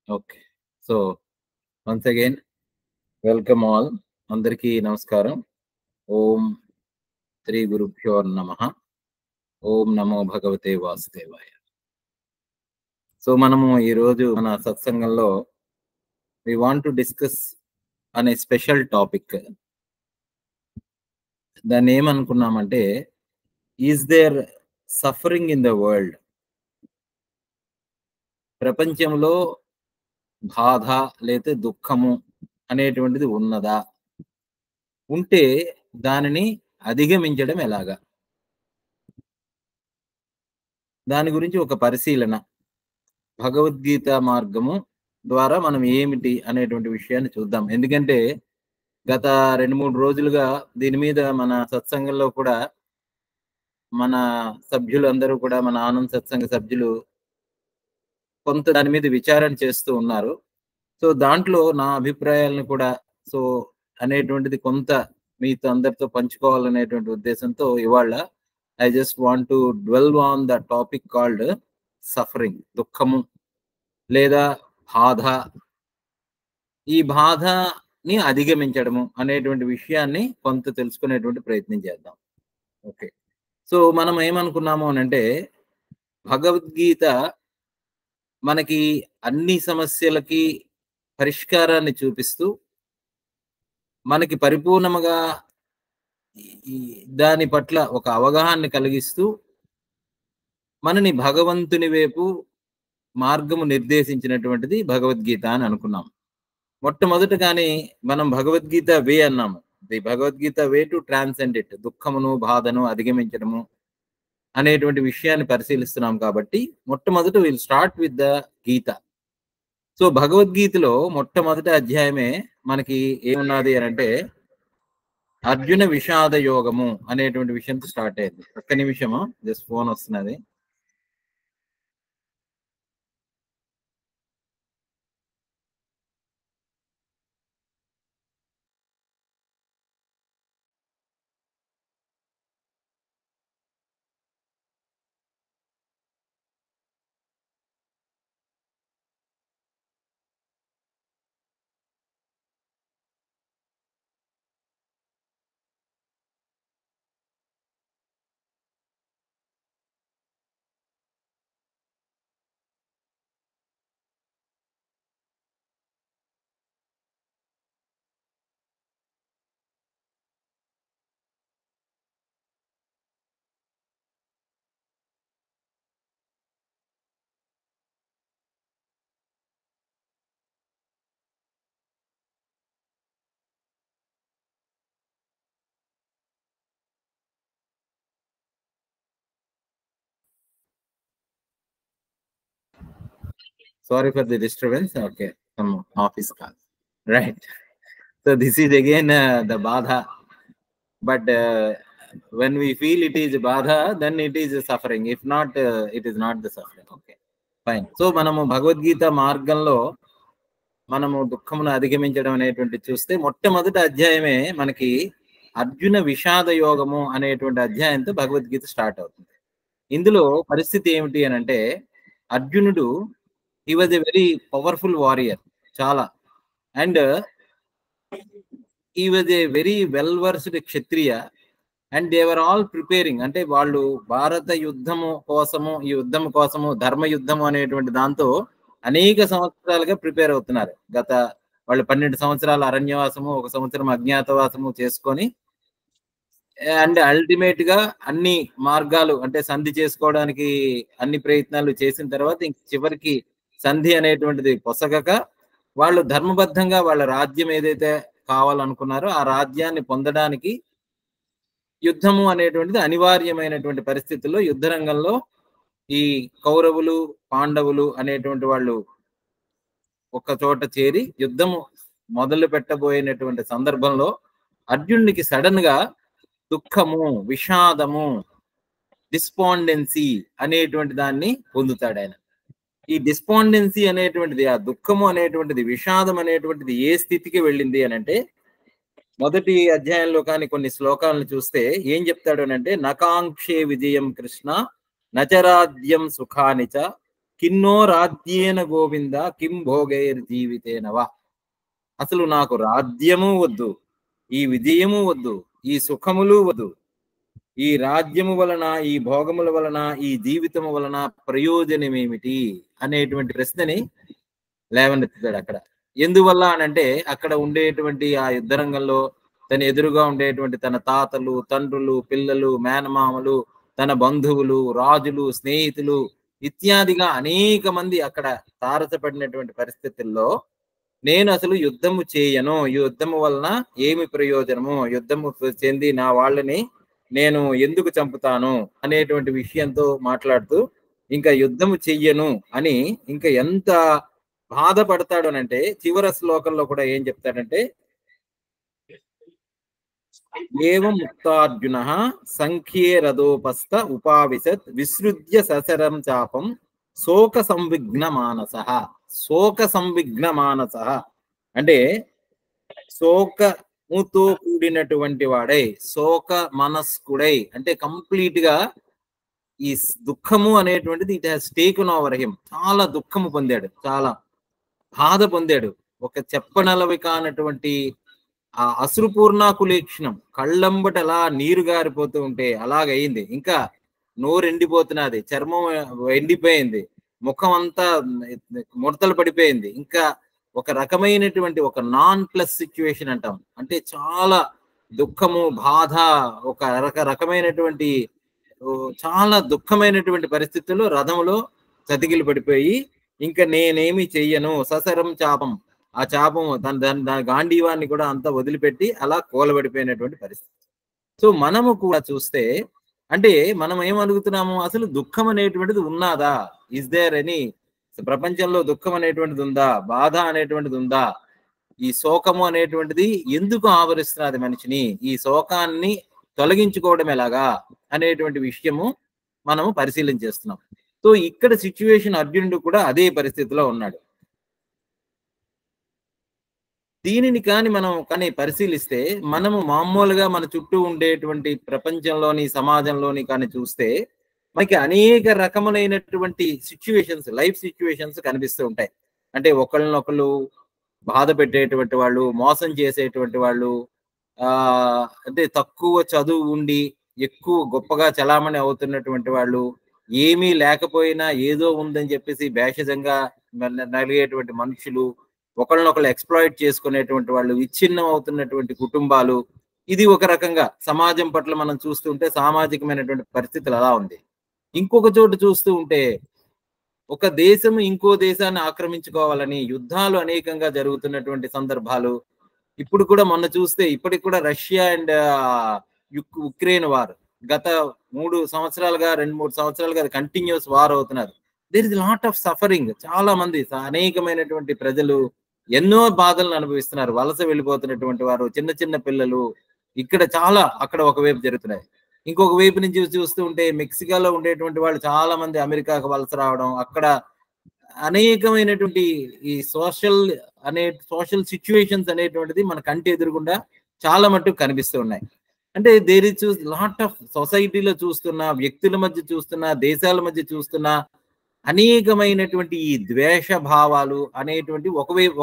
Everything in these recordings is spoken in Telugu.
Okay. So once again, welcome all. Andariki namaskaram. Om Sri Gurubhyo Namaha. Om Namo Bhagavate Vasudevaya. So మనము ఈ రోజు మన సత్సంగంలో we want to discuss on a special topic. దాన్ని ఏమనుకున్నామంటే is there suffering in the world? ప్రపంచంలో బాధ లేతే దుఃఖము అనేటువంటిది ఉన్నదా? ఉంటే దానిని అధిగమించడం ఎలాగా? దాని గురించి ఒక పరిశీలన భగవద్గీత మార్గము ద్వారా మనం ఏమిటి అనేటువంటి విషయాన్ని చూద్దాం. ఎందుకంటే గత 2-3 రోజులుగా దీని మీద మన సత్సంగంలో కూడా మన సభ్యులు అందరూ కూడా మన ఆనంద్ సత్సంగ సభ్యులు కొంత దాని మీద విచారణ చేస్తూ ఉన్నారు. సో దాంట్లో నా అభిప్రాయాలను కూడా అనేటువంటిది కొంత మీతో అందరితో పంచుకోవాలనేటువంటి ఉద్దేశంతో ఇవాళ I just want to dwell on the topic called suffering, దుఃఖము లేదా బాధ. ఈ బాధని అధిగమించడము అనేటువంటి విషయాన్ని కొంత తెలుసుకునేటువంటి ప్రయత్నం చేద్దాం. ఓకే, సో మనం ఏమనుకున్నాము అనంటే భగవద్గీత మనకి అన్ని సమస్యలకి పరిష్కారాన్ని చూపిస్తూ మనకి పరిపూర్ణముగా దాని పట్ల ఒక అవగాహన కలిగిస్తూ మనని భగవంతుని వైపు మార్గము నిర్దేశించినటువంటిది భగవద్గీత అని అనుకున్నాం. మొట్టమొదటగానే మనం భగవద్గీత వే అన్నాము. The Bhagavad Gita way to transcend it, దుఃఖమును బాధను అధిగమించడము అనేటువంటి విషయాన్ని పరిశీలిస్తున్నాం. కాబట్టి మొట్టమొదట will start with the Gita. So భగవద్గీతలో మొట్టమొదటి అధ్యాయమే మనకి ఏమున్నది అని అంటే అర్జున విషాద యోగము అనేటువంటి విషయంతో స్టార్ట్ అయింది. ఒక్క నిమిషము, జస్ట్ ఫోన్ వస్తున్నది. Sorry for the disturbance. Okay, some office call. Right. So this is again the badha. But when we feel it is badha, then it is suffering. If not, it is not the suffering. Okay, fine. So మనము భగవద్గీత మార్గంలో మనము దుఃఖమును అధిగమించడం అనేటువంటి చూస్తే మొట్టమొదటి అధ్యాయమే మనకి అర్జున విషాద యోగము అనేటువంటి అధ్యాయంతో భగవద్గీత స్టార్ట్ అవుతుంది. ఇందులో పరిస్థితి ఏమిటి అని అంటే అర్జునుడు he was a very powerful warrior, chala, and he was a very well versed kshatriya, and they were all preparing. అంటే వాళ్ళు భారత యుద్ధము కోసము ఈ యుద్ధం కోసము ధర్మ యుద్ధము అనేటువంటి దాంతో అనేక సంవత్సరాలుగా ప్రిపేర్ అవుతున్నారు. గత వాళ్ళు 12 సంవత్సరాల అరణ్యవాసము, 1 సంవత్సరం అజ్ఞాతవాసము చేసుకొని అండ్ అల్టిమేట్ గా అన్ని మార్గాలు అంటే సంధి చేసుకోవడానికి అన్ని ప్రయత్నాలు చేసిన తర్వాత ఇంక చివరికి సంధి అనేటువంటిది పొసగక వాళ్ళు ధర్మబద్ధంగా వాళ్ళ రాజ్యం ఏదైతే కావాలనుకున్నారో ఆ రాజ్యాన్ని పొందడానికి యుద్ధము అనేటువంటిది అనివార్యమైనటువంటి పరిస్థితుల్లో యుద్ధ రంగంలో ఈ కౌరవులు పాండవులు అనేటువంటి వాళ్ళు ఒక చోట చేరి యుద్ధము మొదలు పెట్టబోయినటువంటి సందర్భంలో అర్జునుడికి సడన్ గా దుఃఖము, విషాదము, డిస్పాండెన్సీ అనేటువంటి దాన్ని పొందుతాడు ఆయన. ఈ డిస్పాండెన్సీ అనేటువంటిది, ఆ దుఃఖము అనేటువంటిది, విషాదం అనేటువంటిది ఏ స్థితికి వెళ్ళింది అని అంటే మొదటి అధ్యాయంలో కానీ కొన్ని శ్లోకాలను చూస్తే ఏం చెప్తాడు అని అంటే నకాంక్షే విజయం కృష్ణ నచరాజ్యం సుఖానిచ కిన్నో రాజ్యేన గోవింద కిం భోగైర్ జీవితేనవా. అసలు నాకు రాజ్యము వద్దు, ఈ విజయము వద్దు, ఈ సుఖములు వద్దు, ఈ రాజ్యము వలన, ఈ భోగముల వలన, ఈ జీవితము వలన ప్రయోజనం ఏమిటి అనేటువంటి ప్రశ్నని లేవనెత్తుతాడు అక్కడ. ఎందువల్ల అనంటే అక్కడ ఉండేటువంటి ఆ యుద్ధ రంగంలో తన ఎదురుగా ఉండేటువంటి తన తాతలు, తండ్రులు, పిల్లలు, మేనమామలు, తన బంధువులు, రాజులు, స్నేహితులు ఇత్యాదిగా అనేక మంది అక్కడ తారసపడినటువంటి పరిస్థితుల్లో నేను అసలు యుద్ధము చేయను, యుద్ధము వలన ఏమి ప్రయోజనము, యుద్ధము చెంది నా వాళ్ళని నేను ఎందుకు చంపుతాను అనేటువంటి విషయంతో మాట్లాడుతూ ఇంకా యుద్ధము చెయ్యను అని ఇంకా ఎంత బాధపడతాడు అనంటే చివరి శ్లోకంలో కూడా ఏం చెప్తాడంటే, ఏవం ముక్తార్జున సంఖ్యే రథోపస్థ ఉపావిశత్ విసృజ్య ససరం చాపం శోక సంవిఘ్న మానస. శోక సంవిఘ్న మానస అంటే శోకముతో కూడినటువంటి వాడై, శోక మనస్కుడై, అంటే కంప్లీట్ గా ఈ దుఃఖము అనేటువంటిది it has taken over him. చాలా దుఃఖము పొందాడు, చాలా బాధ పొందాడు. ఒక చెప్పనలవి కానటువంటి ఆ అశ్రుపూర్ణాకులేక్షణం, కళ్ళంబట అలా నీరు గారిపోతూ ఉంటే అలాగయింది. ఇంకా నోరు ఎండిపోతున్నది, చర్మం ఎండిపోయింది, ముఖం అంతా ముడతలు పడిపోయింది. ఇంకా ఒక రకమైనటువంటి ఒక నాన్ ప్లస్ సిచ్యువేషన్ అంటాం, అంటే చాలా దుఃఖము, బాధ, ఒక రకమైనటువంటి చాలా దుఃఖమైనటువంటి పరిస్థితుల్లో రథంలో చతికిలు పడిపోయి ఇంకా నేనేమి చెయ్యను, ససరం చాపం, ఆ చాపం దాని గాంధీవాన్ని కూడా అంతా వదిలిపెట్టి అలా కూలబడిపోయినటువంటి పరిస్థితి. సో మనము కూడా చూస్తే అంటే మనం ఏమడుగుతున్నాము, అసలు దుఃఖం అనేటువంటిది ఉన్నదా? ఇస్ దేర్ ఎనీ, ప్రపంచంలో దుఃఖం అనేటువంటిది ఉందా, బాధ అనేటువంటిది ఉందా, ఈ శోకము అనేటువంటిది ఎందుకు ఆవరిస్తున్నది మనిషిని, ఈ శోకాన్ని తొలగించుకోవడం ఎలాగా అనేటువంటి విషయము మనము పరిశీలన చేస్తున్నాం. సో ఇక్కడ సిచ్యువేషన్ అర్జునుడు కూడా అదే పరిస్థితిలో ఉన్నాడు. దీనిని కానీ పరిశీలిస్తే మనము మామూలుగా మన చుట్టూ ఉండేటువంటి ప్రపంచంలోని, సమాజంలోని కానీ చూస్తే మనకి అనేక రకములైనటువంటి సిచ్యువేషన్స్, లైఫ్ సిచ్యువేషన్స్ కనిపిస్తూ ఉంటాయి. అంటే ఒకళ్ళనొకళ్ళు బాధ పెట్టేటువంటి వాళ్ళు, మోసం చేసేటువంటి వాళ్ళు, అంటే తక్కువ చదువు ఉండి ఎక్కువ గొప్పగా చలామణి అవుతున్నటువంటి వాళ్ళు, ఏమీ లేకపోయినా ఏదో ఉందని చెప్పేసి భేషజంగా నలిగేటువంటి మనుషులు, ఒకళ్ళనొకళ్ళు ఎక్స్ప్లాయిట్ చేసుకునేటువంటి వాళ్ళు, విచ్ఛిన్నం అవుతున్నటువంటి కుటుంబాలు. ఇది ఒక రకంగా సమాజం పట్ల మనం చూస్తుంటే సామాజికమైనటువంటి పరిస్థితులు అలా ఉంది. ఇంకొక చోటు చూస్తూ ఉంటే ఒక దేశము ఇంకో దేశాన్ని ఆక్రమించుకోవాలని యుద్ధాలు అనేకంగా జరుగుతున్నటువంటి సందర్భాలు. ఇప్పుడు కూడా మొన్న చూస్తే ఇప్పటికి కూడా రష్యా అండ్ ఉక్రెయిన్ వార్ గత 3 సంవత్సరాలుగా 2-3 సంవత్సరాలుగా కంటిన్యూస్ వార్ అవుతున్నారు. There is lot of suffering. చాలా మంది అనేకమైనటువంటి ప్రజలు ఎన్నో బాధలను అనుభవిస్తున్నారు. వలస వెళ్ళిపోతున్నటువంటి వారు, చిన్న చిన్న పిల్లలు, ఇక్కడ చాలా, అక్కడ ఒకవైపు జరుగుతున్నాయి. ఇంకొక వైపు నుంచి చూస్తూ ఉంటే మెక్సికోలో ఉండేటువంటి వాళ్ళు చాలా మంది అమెరికాకు వలస రావడం, అక్కడ అనేకమైనటువంటి ఈ సోషల్ సిచ్యువేషన్స్ అనేటువంటిది మన కంటి ఎదురుగుండా చాలా మట్టుకు కనిపిస్తూ ఉన్నాయి. అంటే దేర్ ఇస్ లాట్ ఆఫ్ సొసైటీలో చూస్తున్న, వ్యక్తుల మధ్య చూస్తున్న, దేశాల మధ్య చూస్తున్న అనేకమైనటువంటి ఈ ద్వేష భావాలు అనేటువంటి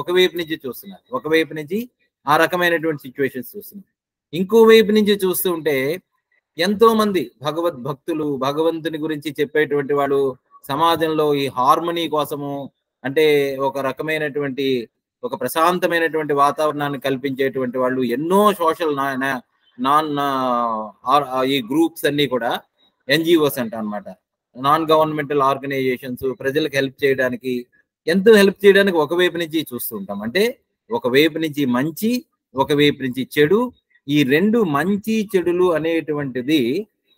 ఒకవైపు నుంచి చూస్తున్నారు. ఒకవైపు నుంచి ఆ రకమైనటువంటి సిచ్యువేషన్స్ చూస్తున్నారు. ఇంకోవైపు నుంచి చూస్తూ ఉంటే ఎంతో మంది భగవద్భక్తులు, భగవంతుని గురించి చెప్పేటువంటి వాళ్ళు, సమాజంలో ఈ హార్మనీ కోసము, అంటే ఒక రకమైనటువంటి ఒక ప్రశాంతమైనటువంటి వాతావరణాన్ని కల్పించేటువంటి వాళ్ళు, ఎన్నో సోషల్ ఈ గ్రూప్స్ అన్ని కూడా ఎన్జిఓస్ అంట అనమాట, నాన్ గవర్నమెంటల్ ఆర్గనైజేషన్స్, ప్రజలకు హెల్ప్ చేయడానికి, ఎంతో హెల్ప్ చేయడానికి ఒకవైపు నుంచి చూస్తూ ఉంటాం. అంటే ఒకవైపు నుంచి మంచి, ఒకవైపు నుంచి చెడు, ఈ రెండు మంచి చెడులు అనేటువంటిది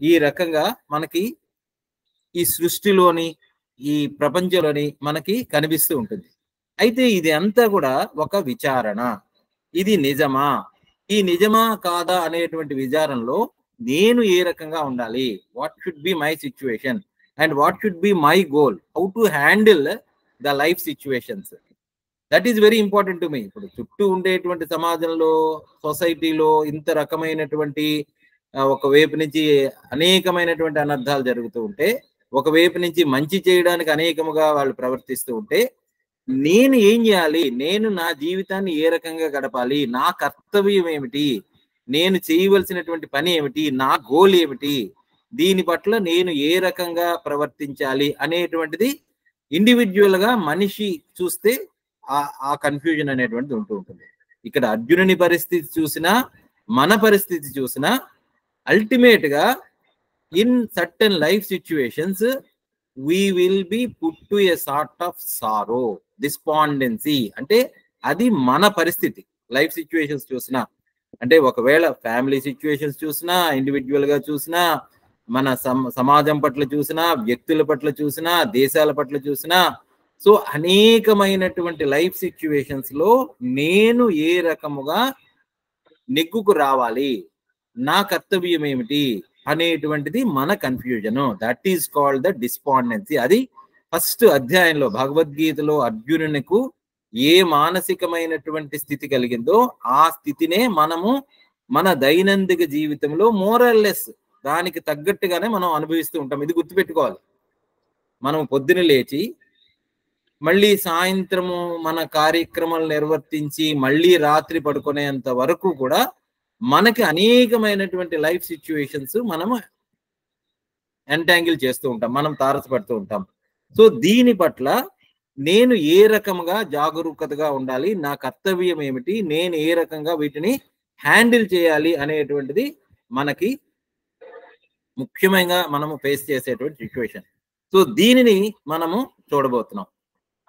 ఈ రకంగా మనకి ఈ సృష్టిలోని, ఈ ప్రపంచంలోని మనకి కనిపిస్తూ ఉంటుంది. అయితే ఇది అంతా కూడా ఒక విచారణ. ఇది నిజమా, ఈ నిజమా కాదా అనేటువంటి విచారణలో నేను ఏ రకంగా ఉండాలి, what should be my situation and what should be my goal, how to handle the life situations, that is very important to me. ఇప్పుడు చుట్టూ ఉండేటువంటి సమాజంలో, సొసైటీలో ఇంత రకమైనటువంటి ఒకవైపు నుంచి అనేకమైనటువంటి అనర్థాలు జరుగుతూ ఉంటే, ఒకవైపు నుంచి మంచి చేయడానికి అనేకముగా వాళ్ళు ప్రవర్తిస్తూ ఉంటే, నేను ఏం చేయాలి, నేను నా జీవితాన్ని ఏ రకంగా గడపాలి, నా కర్తవ్యం ఏమిటి, నేను చేయవలసినటువంటి పని ఏమిటి, నా గోల్ ఏమిటి, దీని పట్ల నేను ఏ రకంగా ప్రవర్తించాలి అనేటువంటిది ఇండివిజువల్ గా మనిషి చూస్తే ఆ కన్ఫ్యూజన్ అనేటువంటిది ఉంటూ ఉంటుంది. ఇక్కడ అర్జునుని పరిస్థితి చూసినా మన పరిస్థితి చూసినా అల్టిమేట్ గా in certain life situations we will be put to a sort of sorrow, despondency. అంటే అది మన పరిస్థితి. లైఫ్ సిచ్యువేషన్స్ చూసినా, అంటే ఒకవేళ ఫ్యామిలీ సిచ్యువేషన్స్ చూసినా, ఇండివిజువల్ గా చూసినా, మన సమాజం పట్ల చూసినా, వ్యక్తుల పట్ల చూసినా, దేశాల పట్ల చూసినా, సో అనేకమైనటువంటి లైఫ్ సిచ్యువేషన్స్ లో నేను ఏ రకముగా నెగ్గుకు రావాలి, నా కర్తవ్యం ఏమిటి అనేటువంటిది మన confusion. That is called the despondency. అది ఫస్ట్ అధ్యాయంలో భగవద్గీతలో అర్జునునికు ఏ మానసికమైనటువంటి స్థితి కలిగిందో ఆ స్థితినే మనము మన దైనందిక జీవితంలో మోరల్లెస్ దానికి తగ్గట్టుగానే మనం అనుభవిస్తూ ఉంటాం. ఇది గుర్తుపెట్టుకోవాలి. మనం పొద్దున లేచి మళ్ళీ సాయంత్రము మన కార్యక్రమాలు నిర్వర్తించి మళ్ళీ రాత్రి పడుకునేంత వరకు కూడా మనకి అనేకమైనటువంటి లైఫ్ సిచ్యువేషన్స్ మనము ఎంటాంగిల్ చేస్తూ ఉంటాం, మనం తారసపడుతూ ఉంటాం. సో దీని పట్ల నేను ఏ రకంగా జాగరూకతగా ఉండాలి, నా కర్తవ్యం ఏమిటి, నేను ఏ రకంగా వీటిని హ్యాండిల్ చేయాలి అనేటువంటిది మనకి ముఖ్యంగా మనము ఫేస్ చేసేటువంటి సిచ్యువేషన్. సో దీనిని మనము చూడబోతున్నాం.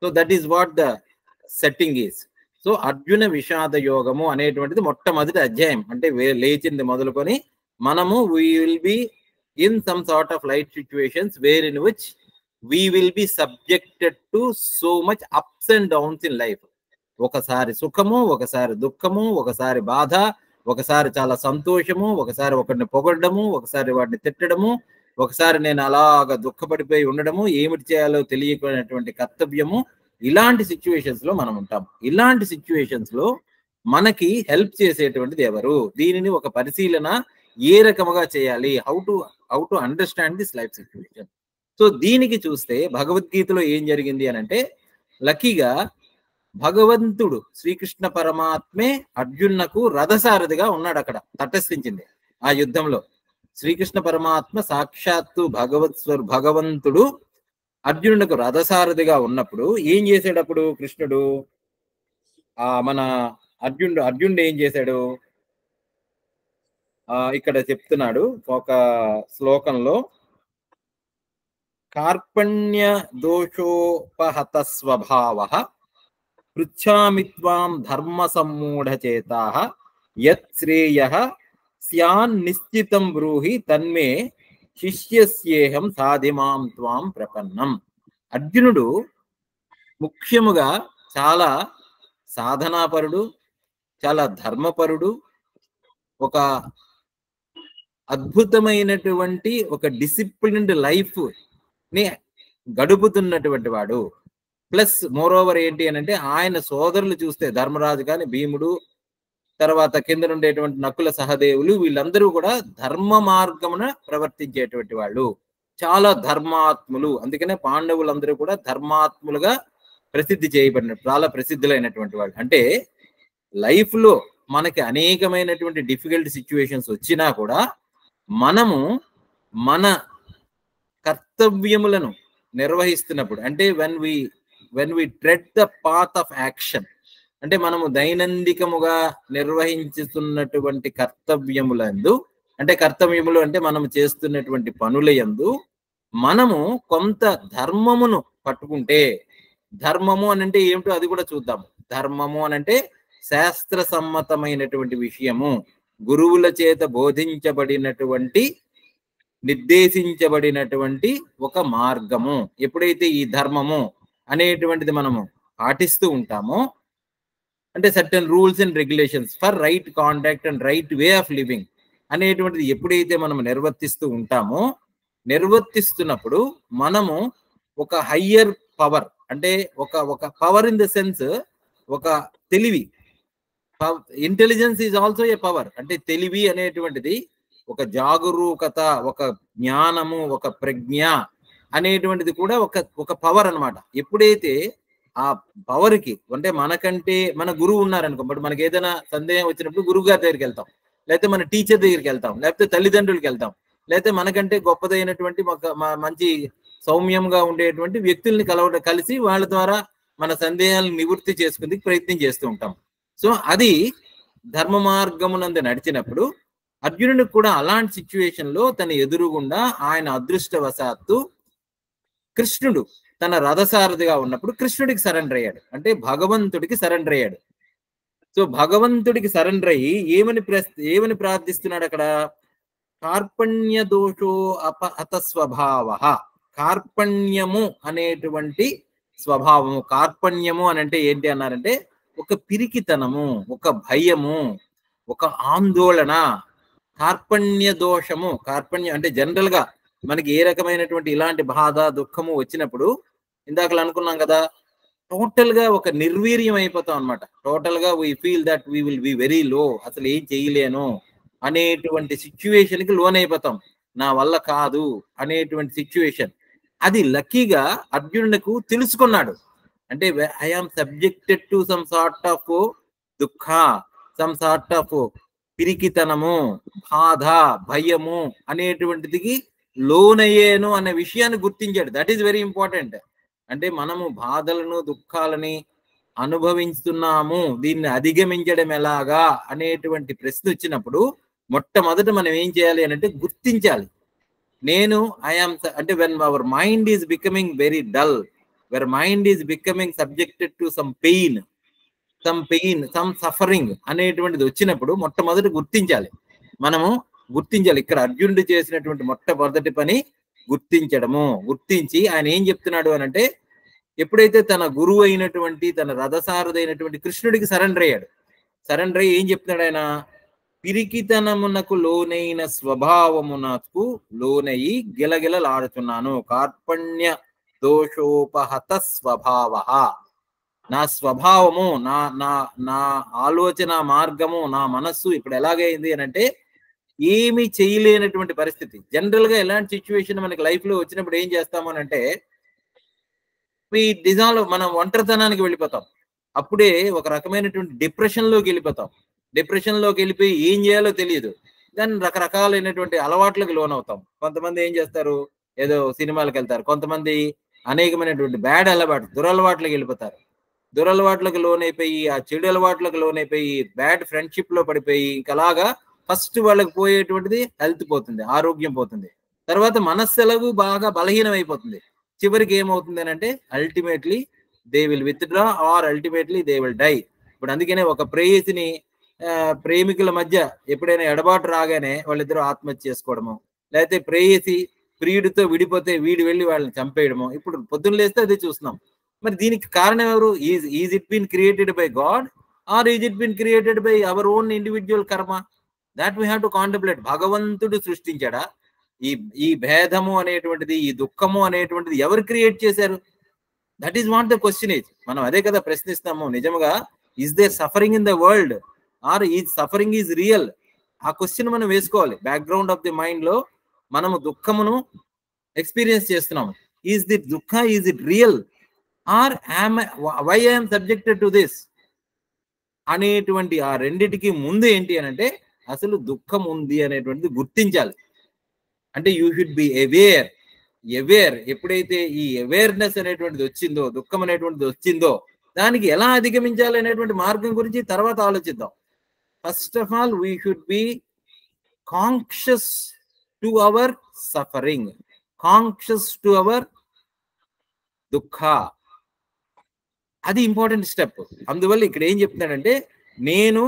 So that is what the setting is. So Arjuna విషాద యోగము అనేటువంటిది మొట్టమొదటి అధ్యాయం. అంటే లేచింది మొదలుకొని మనము we will be in some sort of life situations where in which we will be subjected to so much ups and downs in life. ఒకసారి సుఖము, ఒకసారి దుఃఖము, ఒకసారి బాధ, ఒకసారి చాలా సంతోషము, ఒకసారి ఒకరిని పొగడము, ఒకసారి వాటిని తిట్టడము, ఒకసారి నేను అలాగ దుఃఖపడిపోయి ఉండడము, ఏమిటి చేయాలో తెలియకునేటువంటి కర్తవ్యము. ఇలాంటి సిచ్యువేషన్స్ లో మనం ఉంటాం. ఇలాంటి సిచ్యువేషన్స్ లో మనకి హెల్ప్ చేసేటువంటిది ఎవరు, దీనిని ఒక పరిశీలన ఏ రకముగా చేయాలి, how to understand this life situation. So దీనికి చూస్తే భగవద్గీతలో ఏం జరిగింది అని అంటే, లక్కీగా భగవంతుడు శ్రీకృష్ణ పరమాత్మే అర్జునకు రథసారథిగా ఉన్నాడు. అక్కడ తటస్థించింది ఆ యుద్ధంలో. శ్రీకృష్ణ పరమాత్మ సాక్షాత్తు భగవంతుడు అర్జునుడికి రథసారథిగా ఉన్నప్పుడు ఏం చేశాడు అప్పుడు కృష్ణుడు? మన అర్జునుడు ఏం చేశాడు ఇక్కడ చెప్తున్నాడు ఒక శ్లోకంలో, కార్పణ్య దోషోపహత స్వభావః పృచ్ఛామిత్వాం ధర్మ సమ్మూఢచేతాః యత్ శ్రేయః స్యాన్ నిశ్చితం బ్రూహి తన్మే శిష్యస్యేహం సాధిమాం త్వాం ప్రపన్నం. అర్జునుడు ముఖ్యముగా చాలా సాధనాపరుడు, చాలా ధర్మపరుడు, ఒక అద్భుతమైనటువంటి ఒక డిసిప్లిన్డ్ లైఫ్ ని గడుపుతున్నటువంటి వాడు. ప్లస్ మోరోవర్ ఏంటి అని అంటే, ఆయన సోదరులు చూస్తే ధర్మరాజు కానీ, భీముడు, తర్వాత కింద ఉండేటువంటి నకుల సహదేవులు, వీళ్ళందరూ కూడా ధర్మ మార్గమున ప్రవర్తించేటువంటి వాళ్ళు, చాలా ధర్మాత్ములు. అందుకనే పాండవులందరూ కూడా ధర్మాత్ములుగా ప్రసిద్ధి చేయబడిన, చాలా ప్రసిద్ధులైనటువంటి వాళ్ళు. అంటే లైఫ్ లో మనకి అనేకమైనటువంటి డిఫికల్ట్ సిచ్యువేషన్స్ వచ్చినా కూడా మనము మన కర్తవ్యములను నిర్వహిస్తున్నప్పుడు, అంటే when we tread the path of action, అంటే మనము దైనందికముగా నిర్వహించుతున్నటువంటి కర్తవ్యములందు, అంటే కర్తవ్యములు అంటే మనము చేస్తున్నటువంటి పనుల యందు మనము కొంత ధర్మమును పట్టుకుంటే, ధర్మము అని అంటే ఏమిటో అది కూడా చూద్దాము. ధర్మము అని అంటే శాస్త్ర సమ్మతమైనటువంటి విషయము, గురువుల చేత బోధించబడినటువంటి, నిర్దేశించబడినటువంటి ఒక మార్గము. ఎప్పుడైతే ఈ ధర్మము అనేటువంటిది మనము పాటిస్తూ ఉంటామో, అంటే certain rules and regulations for right conduct and right way of living అనేటువంటిది ఎప్పుడైతే మనం నిర్వర్తిస్తూ ఉంటామో, నిర్వర్తిస్తున్నప్పుడు మనము ఒక హయ్యర్ పవర్, అంటే ఒక పవర్ ఇన్ ద సెన్స్ ఒక తెలివి, intelligence is also a power. అంటే తెలివి అనేటువంటిది ఒక జాగరూకత, ఒక జ్ఞానము, ఒక ప్రజ్ఞ అనేటువంటిది కూడా ఒక పవర్ అన్నమాట. ఎప్పుడైతే ఆ పవర్ కి అంటే మనకంటే మన గురువు ఉన్నారనుకో, బట్ మనకి ఏదైనా సందేహం వచ్చినప్పుడు గురువు గారి దగ్గరికి వెళ్తాం, లేకపోతే మన టీచర్ దగ్గరికి వెళ్తాం, లేకపోతే తల్లిదండ్రులకి వెళ్తాం, లేకపోతే మనకంటే గొప్పదైనటువంటి మంచి సౌమ్యంగా ఉండేటువంటి వ్యక్తుల్ని కలిసి వాళ్ళ ద్వారా మన సందేహాలను నివృత్తి చేసుకుందుకు ప్రయత్నం చేస్తూ ఉంటాం. సో అది ధర్మ మార్గమునందు నడిచినప్పుడు అర్జునుడికి కూడా అలాంటి సిచ్యువేషన్ లో తన ఎదురుగుండా ఆయన అదృష్టవశాత్తు కృష్ణుడు తన రథసారథిగా ఉన్నప్పుడు కృష్ణుడికి సరెండర్ అయ్యాడు, అంటే భగవంతుడికి సరెండర్ అయ్యాడు. సో భగవంతుడికి సరెండర్ అయ్యి ఏమని ప్రార్థిస్తున్నాడు అక్కడ? కార్పణ్య దోషో అపహత స్వభావ. కార్పణ్యము అనేటువంటి స్వభావము. కార్పణ్యము అని అంటే ఏంటి అన్నారంటే ఒక పిరికితనము, ఒక భయము, ఒక ఆందోళన. కార్పణ్య దోషము, కార్పణ్యం అంటే జనరల్ గా మనకి ఏ రకమైనటువంటి ఇలాంటి బాధ దుఃఖము వచ్చినప్పుడు ఇందాకలు అనుకున్నాం కదా, టోటల్ గా ఒక నిర్వీర్యం అయిపోతాం అనమాట. టోటల్ గా we feel that we will be very low, అసలు ఏం చేయలేను అనేటువంటి సిచ్యువేషన్ కి లోన్ అయిపోతాం. నా వల్ల కాదు అనేటువంటి సిచ్యువేషన్. అది లక్కీగా అర్జునుడికి తెలుసుకున్నాడు. అంటే I am subjected to some sort of దుఃఖ, సమ్ సార్ట్ ఆఫ్ పిరికితనము, బాధ, భయము అనేటువంటిది లోనయ్యేను అనే విషయాన్ని గుర్తించాడు. That is very important. అంటే మనము బాధలను దుఃఖాలని అనుభవిస్తున్నాము, దీన్ని అధిగమించడం ఎలాగా అనేటువంటి ప్రశ్న వచ్చినప్పుడు మొట్టమొదట మనం ఏం చేయాలి అంటే గుర్తించాలి. నేను అంటే when our mind is becoming very dull, where mind is becoming subjected to some pain, some suffering అనేటువంటిది వచ్చినప్పుడు మొట్టమొదటి గుర్తించాలి. మనము గుర్తించాలి. ఇక్కడ అర్జునుడు చేసినటువంటి మొట్టమొదటి పని గుర్తించడము. గుర్తించి ఆయన ఏం చెప్తున్నాడు అని అంటే, ఎప్పుడైతే తన గురువు అయినటువంటి తన రథసారథి అయినటువంటి కృష్ణుడికి సరెండర్ అయ్యాడు, సరెండర్ అయ్యి ఏం చెప్తున్నాడు ఆయన? పిరికితనమునకు లోనైన స్వభావమునకు లోనయి గిలగిలలాడుతున్నాను. కార్పణ్య దోషోపహత స్వభావ. నా స్వభావము, నా నా నా ఆలోచన మార్గము, నా మనస్సు ఇప్పుడు ఎలాగైంది అని అంటే ఏమి చేయలేనటువంటి పరిస్థితి. జనరల్ గా ఎలాంటి సిచ్యువేషన్ మనకి లైఫ్ లో వచ్చినప్పుడు ఏం చేస్తాము అని అంటే మనం ఒంటరితనానికి వెళ్ళిపోతాం. అప్పుడే ఒక రకమైనటువంటి డిప్రెషన్ లోకి వెళ్ళిపోతాం. డిప్రెషన్ లోకి వెళ్ళిపోయి ఏం చేయాలో తెలియదు. దాన్ని రకరకాలైనటువంటి అలవాట్లకు లోనవుతాం. కొంతమంది ఏం చేస్తారు, ఏదో సినిమాలకు వెళ్తారు. కొంతమంది అనేకమైనటువంటి బ్యాడ్ అలవాటు, దురలవాట్లకు వెళ్ళిపోతారు. దురలవాట్లకు లోనైపోయి, ఆ చెడు అలవాట్లకు లోనైపోయి, బ్యాడ్ ఫ్రెండ్షిప్ లో పడిపోయి, ఇంకలాగా ఫస్ట్ వాళ్ళకి పోయేటువంటిది హెల్త్ పోతుంది, ఆరోగ్యం పోతుంది. తర్వాత మనస్సెలవు బాగా బలహీనం అయిపోతుంది. చివరికి ఏమవుతుంది అని అంటే ultimately they will withdraw or ultimately they will die. ఇప్పుడు అందుకనే ఒక ప్రేయసిని ప్రేమికుల మధ్య ఎప్పుడైనా ఎడబాటు రాగానే వాళ్ళిద్దరూ ఆత్మహత్య చేసుకోవడము, లేకపోతే ప్రేయసి ప్రియుడితో విడిపోతే వీడు వెళ్ళి వాళ్ళని చంపేయడము ఇప్పుడు పొద్దున్న లేస్తే అదే చూస్తున్నాం. మరి దీనికి కారణం ఎవరు? Is it been created by God or is it been created by our own individual karma? That we have to contemplate. భగవంతుడు సృష్టించాడా ఈ భేదము అనేటువంటిది, ఈ దుఃఖము అనేటువంటిది ఎవరు క్రియేట్ చేశారు? That is what the question is. మనం అదే కదా ప్రశ్నిస్తాము. నిజంగా is there suffering in the world or is suffering is real? ఆ క్వశ్చన్ మనం వేసుకోవాలి. బ్యాక్గ్రౌండ్ ఆఫ్ ది మైండ్ లో మనము దుఃఖమును ఎక్స్పీరియన్స్ చేస్తున్నాము. ఈజ్ ది దుఃఖ, is it real or why I'm subjected to this అనేటువంటి ఆ రెండిటికి ముందు ఏంటి అని అంటే అసలు దుఃఖం ఉంది అనేటువంటిది గుర్తించాలి. అంటే యూ షుడ్ బి అవేర్. ఎప్పుడైతే ఈ అవేర్నెస్ అనేటువంటిది వచ్చిందో, దుఃఖం అనేటువంటిది వచ్చిందో, దానికి ఎలా అధిగమించాలి అనేటువంటి మార్గం గురించి తర్వాత ఆలోచిద్దాం. First of all we should be conscious to our suffering, conscious to our దుఃఖ. అది ఇంపార్టెంట్ స్టెప్. అందువల్ల ఇక్కడ ఏం చెప్తున్నాడంటే, నేను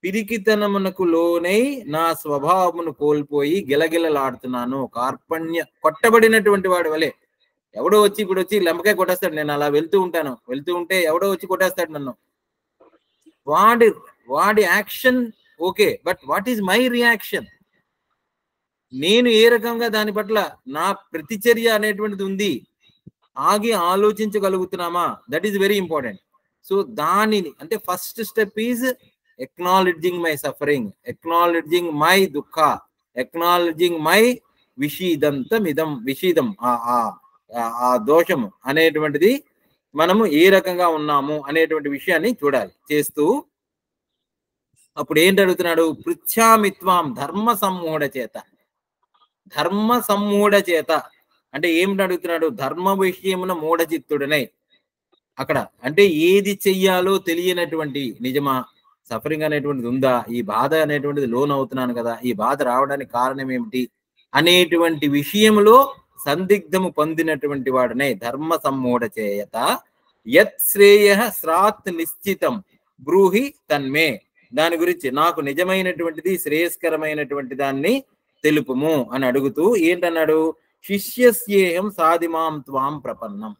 పిరికితనమునకు లోనై నా స్వభావమును కోల్పోయి గిలగిలలాడుతున్నాను. కార్పణ్య కొట్టబడినటువంటి వాడు వలె. ఎవడో వచ్చి ఇప్పుడు వచ్చి లెంపకాయ కొట్టేస్తాడు. నేను అలా వెళ్తూ ఉంటే ఎవడో వచ్చి కొట్టేస్తాడు నన్ను. వాడి action okay, but what is my reaction? నేను ఏ రకంగా దాని పట్ల నా ప్రతిచర్య అనేటువంటిది ఉంది, ఆగి ఆలోచించగలుగుతున్నామా? That is very important. So దానిని అంటే first step is acknowledging my suffering, acknowledging my dukkha, acknowledging my విషీదం. ఆ దోషము అనేటువంటిది మనము ఏ రకంగా ఉన్నాము అనేటువంటి విషయాన్ని చూడాలి. చేస్తూ అప్పుడు ఏంటి అడుగుతున్నాడు? పృచ్ఛామిత్వాం ధర్మ సమ్మూఢ చేత. ధర్మ సమ్మూఢ చేత అంటే ఏమిటి అడుగుతున్నాడు? ధర్మ విషయమున మూఢచిత్తుడనై. అక్కడ అంటే ఏది చెయ్యాలో తెలియనటువంటి, నిజమా సఫరింగ్ అనేటువంటిది ఉందా, ఈ బాధ అనేటువంటిది లోన్ అవుతున్నాను కదా, ఈ బాధ రావడానికి కారణం ఏమిటి అనేటువంటి విషయంలో సందిగ్ధము పొందినటువంటి వాడనే ధర్మ సమ్మూఢ చేత యత్ శ్రేయ శ్రాత్ నిశ్చితం బ్రూహి తన్మే. దాని గురించి నాకు నిజమైనటువంటిది శ్రేయస్కరమైనటువంటి దాన్ని తెలుపుము అని అడుగుతూ ఏంటన్నాడు? శిష్యస్యేహం సాధిమాం త్వాం ప్రపన్నం.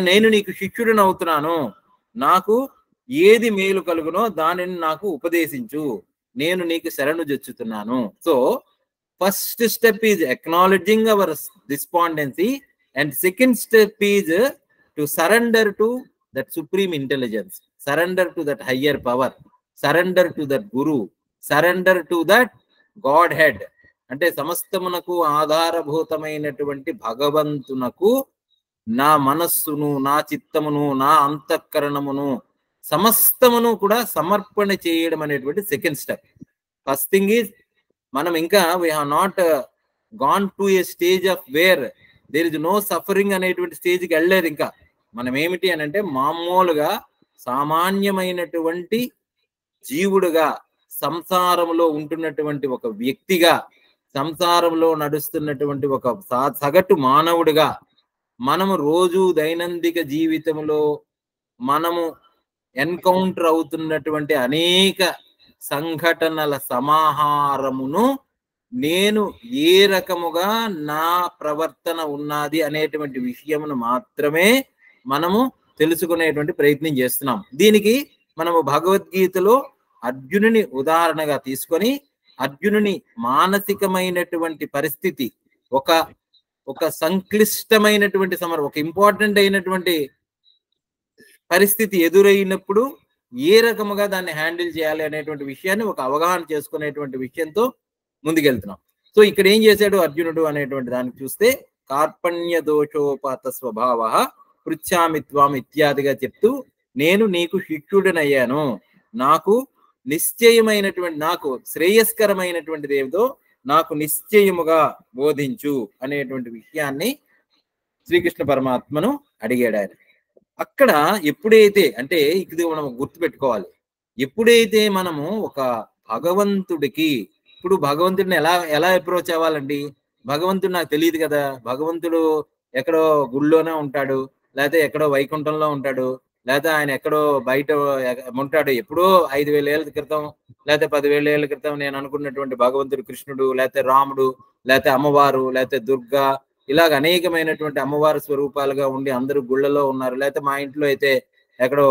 నేను నీకు శిష్యుడిని అవుతున్నాను, నాకు ఏది మేలు కలుగునో దానిని నాకు ఉపదేశించు, నేను నీకు శరణు జొచ్చుతున్నాను. So first step is acknowledging our despondency and second step is to surrender to that supreme intelligence, surrender to that higher power, surrender to that guru, surrender to that Godhead. అంటే సమస్తమునకు ఆధారభూతమైనటువంటి భగవంతునకు నా మనస్సును, నా చిత్తమును, నా అంతఃకరణమును సమస్తమును కూడా సమర్పణ చేయడం అనేటువంటి second step. First thing is మనం ఇంకా we have not gone to a stage of where there is no suffering అనేటువంటి స్టేజ్కి వెళ్ళలేదు. ఇంకా మనం ఏమిటి అని అంటే మామూలుగా సామాన్యమైనటువంటి జీవుడుగా, సంసారంలో ఉంటున్నటువంటి ఒక వ్యక్తిగా, సంసారంలో నడుస్తున్నటువంటి ఒక సగటు మానవుడిగా మనము రోజు దైనందిక జీవితంలో మనము ఎన్కౌంటర్ అవుతున్నటువంటి అనేక సంఘటనల సమాహారమును నేను ఏ రకముగా నా ప్రవర్తన ఉన్నది అనేటువంటి విషయమును మాత్రమే మనము తెలుసుకునేటువంటి ప్రయత్నం చేస్తున్నాం. దీనికి మనము భగవద్గీతలో అర్జునుని ఉదాహరణగా తీసుకొని అర్జునుని మానసికమైనటువంటి పరిస్థితి, ఒక సంక్లిష్టమైనటువంటి ఒక ఇంపార్టెంట్ అయినటువంటి పరిస్థితి ఎదురైనప్పుడు ఏ రకముగా దాన్ని హ్యాండిల్ చేయాలి అనేటువంటి విషయాన్ని ఒక అవగాహన చేసుకునేటువంటి విషయంతో ముందుకెళ్తున్నాం. సో ఇక్కడ ఏం చేశాడు అర్జునుడు అనేటువంటి దాన్ని చూస్తే కార్పణ్య దోషోపాత స్వభావ పృచ్ఛామిత్వం ఇత్యాదిగా చెప్తూ నేను నీకు శిష్యుడనయ్యాను, నాకు నిశ్చయమైనటువంటి, నాకు శ్రేయస్కరమైనటువంటిది ఏదో నాకు నిశ్చయముగా బోధించు అనేటువంటి విషయాన్ని శ్రీకృష్ణ పరమాత్మను అడిగాడు ఆయన. అక్కడ ఎప్పుడైతే అంటే ఇది మనం గుర్తుపెట్టుకోవాలి, ఎప్పుడైతే మనము ఒక భగవంతుడికి, ఇప్పుడు భగవంతుడిని ఎలా అప్రోచ్ అవ్వాలండి? భగవంతుడు నాకు తెలియదు కదా, భగవంతుడు ఎక్కడో గుళ్ళోనే ఉంటాడు, లేకపోతే ఎక్కడో వైకుంఠంలో ఉంటాడు, లేకపోతే ఆయన ఎక్కడో బయట ఉంటాడు. ఎప్పుడో 5,000 ఏళ్ళ క్రితం లేకపోతే 10,000 ఏళ్ళ క్రితం నేను అనుకున్నటువంటి భగవంతుడు కృష్ణుడు, లేకపోతే రాముడు, లేకపోతే అమ్మవారు, లేకపోతే దుర్గా, ఇలాగ అనేకమైనటువంటి అమ్మవారి స్వరూపాలుగా ఉండి అందరూ గుళ్ళలో ఉన్నారు. లేకపోతే మా ఇంట్లో అయితే ఎక్కడో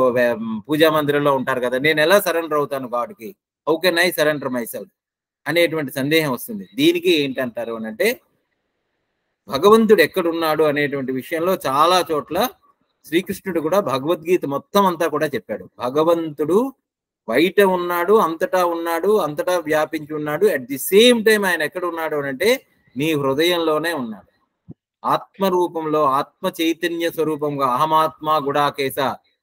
పూజా మందిరంలో ఉంటారు కదా, నేను ఎలా సరెండర్ అవుతాను గాడ్కి? How can I surrender myself అనేటువంటి సందేహం వస్తుంది. దీనికి ఏంటంటారు అని అంటే భగవంతుడు ఎక్కడున్నాడు అనేటువంటి విషయంలో చాలా చోట్ల శ్రీకృష్ణుడు కూడా భగవద్గీత మొత్తం అంతా కూడా చెప్పాడు. భగవంతుడు బయట ఉన్నాడు, అంతటా ఉన్నాడు, అంతటా వ్యాపించి ఉన్నాడు. అట్ ది సేమ్ టైం ఆయన ఎక్కడ ఉన్నాడు అని అంటే నీ హృదయంలోనే ఉన్నాడు. ఆత్మరూపంలో, ఆత్మ చైతన్య స్వరూపంగా అహమాత్మ గుడాకేశ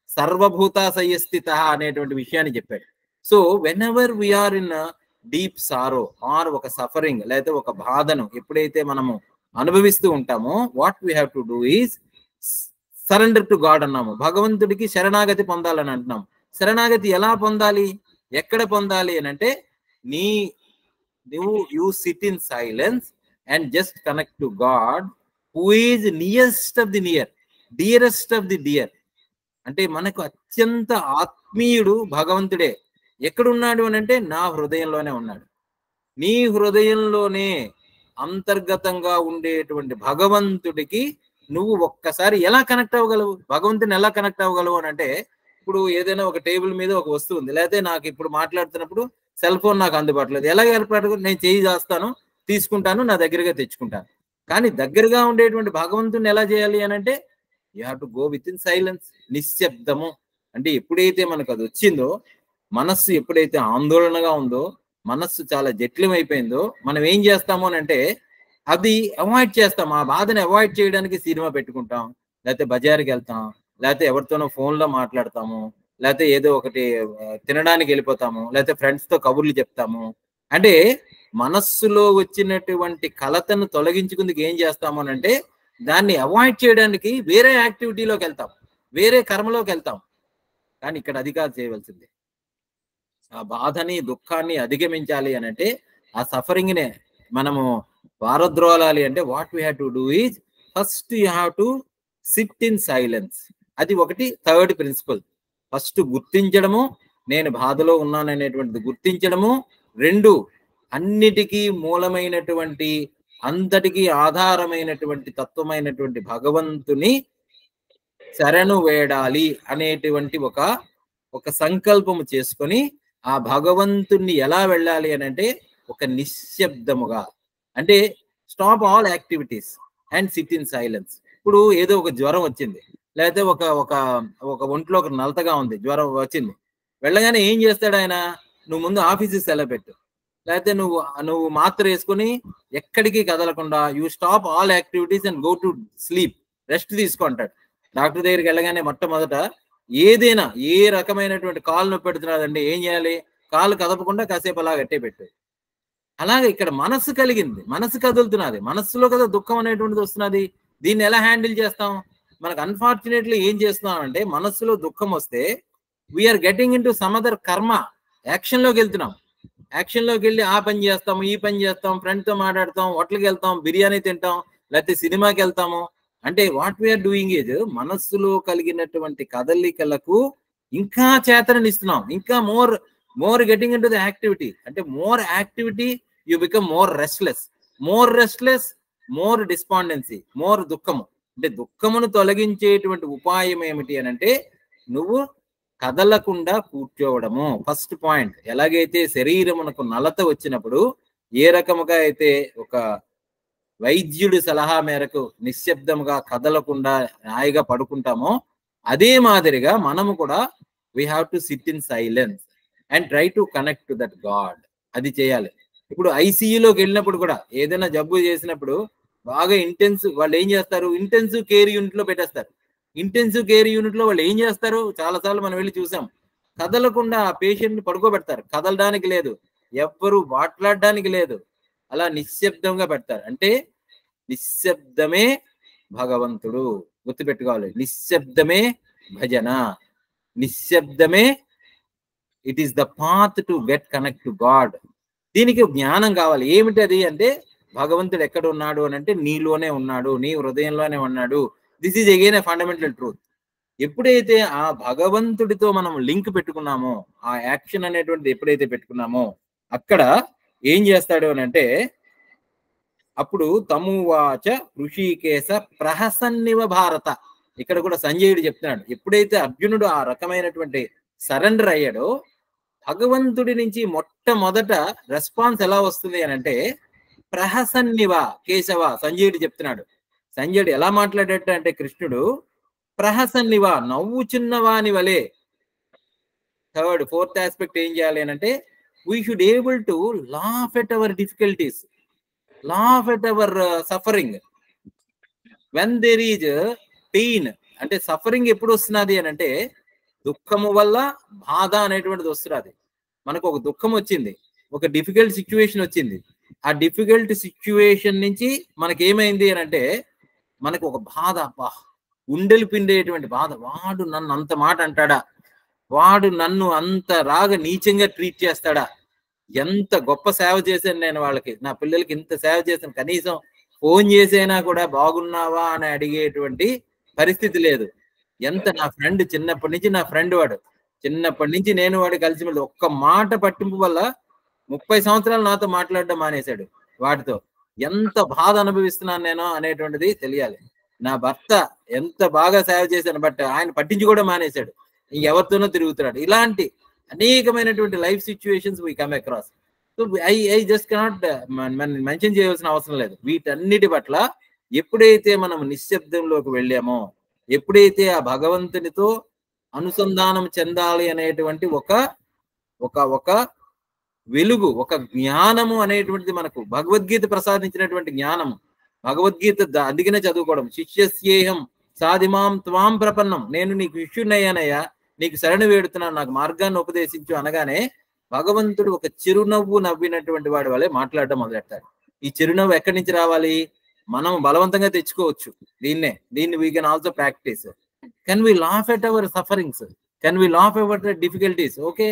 సర్వభూతాశయస్థిత అనేటువంటి విషయాన్ని చెప్పాడు. So whenever we're in deep sorrow or ఒక సఫరింగ్, లేకపోతే ఒక బాధను ఎప్పుడైతే మనము అనుభవిస్తూ ఉంటామో what we have to do is surrender to God అన్నాము. భగవంతుడికి శరణాగతి పొందాలని అంటున్నాం. శరణాగతి ఎలా పొందాలి, ఎక్కడ పొందాలి అని అంటే you SIT in silence and just connect to God who is nearest of the near, dearest of the dear. అంటే మనకు అత్యంత ఆత్మీయుడు భగవంతుడే. ఎక్కడున్నాడు అని అంటే నా హృదయంలోనే ఉన్నాడు. నీ హృదయంలోనే అంతర్గతంగా ఉండేటువంటి భగవంతుడికి నువ్వు ఒక్కసారి ఎలా కనెక్ట్ అవ్వగలవు? భగవంతుని ఎలా కనెక్ట్ అవ్వగలవు అని అంటే ఇప్పుడు ఏదైనా ఒక టేబుల్ మీద ఒక వస్తువు ఉంది, లేకపోతే నాకు ఇప్పుడు మాట్లాడుతున్నప్పుడు సెల్ ఫోన్ నాకు అందుబాటులో లేదు. ఎలా ఏర్పాటు? నేను చేయి చేస్తాను, తీసుకుంటాను, నా దగ్గరగా తెచ్చుకుంటాను. కానీ దగ్గరగా ఉండేటువంటి భగవంతుని ఎలా చేయాలి అని అంటే you have to go within silence, నిశ్శబ్దము. అంటే ఎప్పుడైతే మనకు అది వచ్చిందో, మనస్సు ఎప్పుడైతే ఆందోళనగా ఉందో, మనస్సు చాలా జటిలం అయిపోయిందో, మనం ఏం చేస్తాము అని అంటే అది అవాయిడ్ చేస్తాం. ఆ బాధని అవాయిడ్ చేయడానికి సినిమా పెట్టుకుంటాం, లేకపోతే బజార్కి వెళ్తాం, లేకపోతే ఎవరితోనో ఫోన్లో మాట్లాడతాము, లేకపోతే ఏదో ఒకటి తినడానికి వెళ్ళిపోతాము, లేకపోతే ఫ్రెండ్స్తో కబుర్లు చెప్తాము. అంటే మనస్సులో వచ్చినటువంటి కలతను తొలగించుకుందుకు ఏం చేస్తాము అంటే దాన్ని అవాయిడ్ చేయడానికి వేరే యాక్టివిటీలోకి వెళ్తాం, వేరే కర్మలోకి వెళ్తాం. కానీ ఇక్కడ అది కాదు చేయవలసింది. ఆ బాధని దుఃఖాన్ని అధిగమించాలి అని అంటే ఆ సఫరింగ్నే మనము వారద్రోలాలి అంటే what we have to do is first you have to SIT in silence. అది ఒకటి థర్డ్ ప్రిన్సిపల్. ఫస్ట్ గుర్తించడము, నేను బాధలో ఉన్నాననేటువంటిది గుర్తించడము. రెండు, అన్నిటికీ మూలమైనటువంటి అంతటికీ ఆధారమైనటువంటి తత్వమైనటువంటి భగవంతుని శరణు వేడాలి అనేటువంటి ఒక సంకల్పము చేసుకొని ఆ భగవంతుణ్ణి ఎలా వెళ్ళాలి అని అంటే ఒక నిశ్శబ్దముగా, అంటే stop all activities and SIT in silence. ఇప్పుడు ఏదో ఒక జ్వరం వచ్చింది, లేకపోతే ఒక ఒక ఒక ఒంట్లో ఒక నలతగా ఉంది, జ్వరం వచ్చింది, వెళ్ళగానే ఏం చేస్తాడు ఆయన? నువ్వు ముందు ఆఫీస్కి సెలవు పెట్టు, లేకపోతే నువ్వు మాత్ర వేసుకుని ఎక్కడికి కదలకుండా you stop all activities and go to sleep, rest తీసుకుంటాడు. డాక్టర్ దగ్గరికి వెళ్ళగానే మొట్టమొదట ఏదైనా ఏ రకమైనటువంటి కాలు నొప్పి పెడుతున్నాడండి, ఏం చేయాలి? కాలు కదపకుండా కాసేపు అలా గట్టే పెట్టు. అలాగే ఇక్కడ మనస్సు కలిగింది, మనస్సు కదులుతున్నది, మనస్సులో కదా దుఃఖం అనేటువంటిది వస్తున్నది. దీన్ని ఎలా హ్యాండిల్ చేస్తాం? మనకు అన్ఫార్చునేట్లీ ఏం చేస్తున్నాం అంటే మనస్సులో దుఃఖం వస్తే we're getting into some other karma, యాక్షన్లోకి వెళ్తున్నాం. యాక్షన్లోకి వెళ్ళి ఆ పని చేస్తాం, ఈ పని చేస్తాం, ఫ్రెండ్తో మాట్లాడతాం, హోటల్కి వెళ్తాం, బిర్యానీ తింటాం, లేకపోతే సినిమాకి వెళ్తాము. అంటే వాట్ వీఆర్ డూయింగ్ ఈజ్ మనస్సులో కలిగినటువంటి కదలికలకు ఇంకా చేతననిస్తున్నాం, ఇంకా more getting into the activity. అంటే more activity you become more restless, more despondency, more దుఃఖము. అంటే దుఃఖమును తొలగించేటువంటి ఉపాయం ఏమిటి అని అంటే నువ్వు కదలకుండా కూర్చోవడము. First point. ఎలాగైతే శరీరమునకు నలత వచ్చినప్పుడు ఏ రకముగా అయితే ఒక వైద్యుడి సలహా మేరకు నిశ్శబ్దముగా కదలకుండా హాయిగా పడుకుంటామో అదే మాదిరిగా మనము కూడా we have to SIT in silence and try to connect to that God. అది చేయాలి. ఇప్పుడు ఐసీయూలోకి వెళ్ళినప్పుడు కూడా ఏదైనా జబ్బు చేసినప్పుడు బాగా వాళ్ళు ఏం చేస్తారు? ఇంటెన్సివ్ కేర్ యూనిట్ లో పెట్టేస్తారు. ఇంటెన్సివ్ కేర్ యూనిట్ లో వాళ్ళు ఏం చేస్తారు? చాలాసార్లు మనం వెళ్ళి చూసాం, కదలకుండా ఆ పేషెంట్ ని పడుకోబెడతారు. కదలడానికి లేదు, ఎవ్వరు మాట్లాడడానికి లేదు, అలా నిశ్శబ్దంగా పెడతారు. అంటే నిశ్శబ్దమే భగవంతుడు. గుర్తుపెట్టుకోవాలి, నిశ్శబ్దమే భజన, నిశ్శబ్దమే it is the path to get connect to God. దీనికి జ్ఞానం కావాలి. ఏమిటి అది అంటే భగవంతుడు ఎక్కడ ఉన్నాడు అని అంటే నీలోనే ఉన్నాడు, నీ హృదయంలోనే ఉన్నాడు. This is again a fundamental truth. ఎప్పుడైతే ఆ భగవంతుడితో మనం లింక్ పెట్టుకున్నామో, ఆ యాక్షన్ అనేటువంటిది ఎప్పుడైతే పెట్టుకున్నామో అక్కడ ఏం చేస్తాడు అని అంటే అప్పుడు తమువాచ ఋషికేశ ప్రహసన్నివ భారత. ఇక్కడ కూడా సంజయుడు చెప్తున్నాడు, ఎప్పుడైతే అర్జునుడు ఆ రకమైనటువంటి సరెండర్ అయ్యాడో భగవంతుడి నుంచి మొట్టమొదట రెస్పాన్స్ ఎలా వస్తుంది అని అంటే ప్రహసన్నివ కేశవ. సంజయుడు చెప్తున్నాడు. సంజయుడు ఎలా మాట్లాడేట అంటే కృష్ణుడు ప్రహసన్నివ, నవ్వుచున్నవాని వలే. ఫోర్త్ ఆస్పెక్ట్ ఏం చేయాలి అని అంటే we should able to laugh at our difficulties, laugh at our suffering when there is pain. అంటే సఫరింగ్ ఎప్పుడు వస్తున్నది అని అంటే దుఃఖము వల్ల బాధ అనేటువంటిది వస్తున్నది. మనకు ఒక దుఃఖం వచ్చింది, ఒక డిఫికల్ట్ సిచ్యువేషన్ వచ్చింది. ఆ డిఫికల్ట్ సిచ్యువేషన్ నుంచి మనకి ఏమైంది అని అంటే మనకు ఒక బాధ, గుండెలు పిండేటువంటి బాధ. వాడు నన్ను అంత మాట అంటాడా, వాడు నన్ను అంత నీచంగా ట్రీట్ చేస్తాడా, ఎంత గొప్ప సేవ చేశాను నేను వాళ్ళకి, నా పిల్లలకి ఇంత సేవ చేశాను, కనీసం ఫోన్ చేసైనా కూడా బాగున్నావా అని అడిగేటువంటి పరిస్థితి లేదు. ఎంత నా ఫ్రెండ్, చిన్నప్పటి నుంచి నా ఫ్రెండ్ వాడు, చిన్నప్పటి నుంచి నేను వాడు కలిసి ఒక్క మాట పట్టింపు వల్ల 30 సంవత్సరాలు నాతో మాట్లాడడం మానేశాడు. వాటితో ఎంత బాధ అనుభవిస్తున్నాను నేను అనేటువంటిది తెలియాలి. నా భర్త ఎంత బాగా సేవ చేశాను, బట్ ఆయన పట్టించుకోవడం మానేశాడు, ఇంకెవరితోనో తిరుగుతున్నాడు. ఇలాంటి అనేకమైనటువంటి life situations we come across. So I just cannot mention చేయాల్సిన అవసరం లేదు. వీటన్నిటి పట్ల ఎప్పుడైతే మనం నిశ్శబ్దంలోకి వెళ్ళామో, ఎప్పుడైతే ఆ భగవంతునితో అనుసంధానం చెందాలి అనేటువంటి ఒక వెలుగు, ఒక జ్ఞానము అనేటువంటిది మనకు భగవద్గీత ప్రసాదించినటువంటి జ్ఞానము. భగవద్గీత అందుకనే చదువుకోవడం. శిష్యస్యేహం సాధిమాం త్వాం ప్రపన్నం, నేను నీకు శిష్యునయ్యానయ్యా, నీకు శరణు వేడుతున్నాను, నాకు మార్గాన్ని ఉపదేశించు అనగానే భగవంతుడు ఒక చిరునవ్వు నవ్వినటువంటి వాడి వల్లే మాట్లాడడం మొదలెట్టాడు. ఈ చిరునవ్వు ఎక్కడి నుంచి రావాలి? మనం బలవంతంగా తెచ్చుకోవచ్చు దీన్ని we can also practise. Can we laugh at our sufferings? Can we laugh at difficulties? Okay,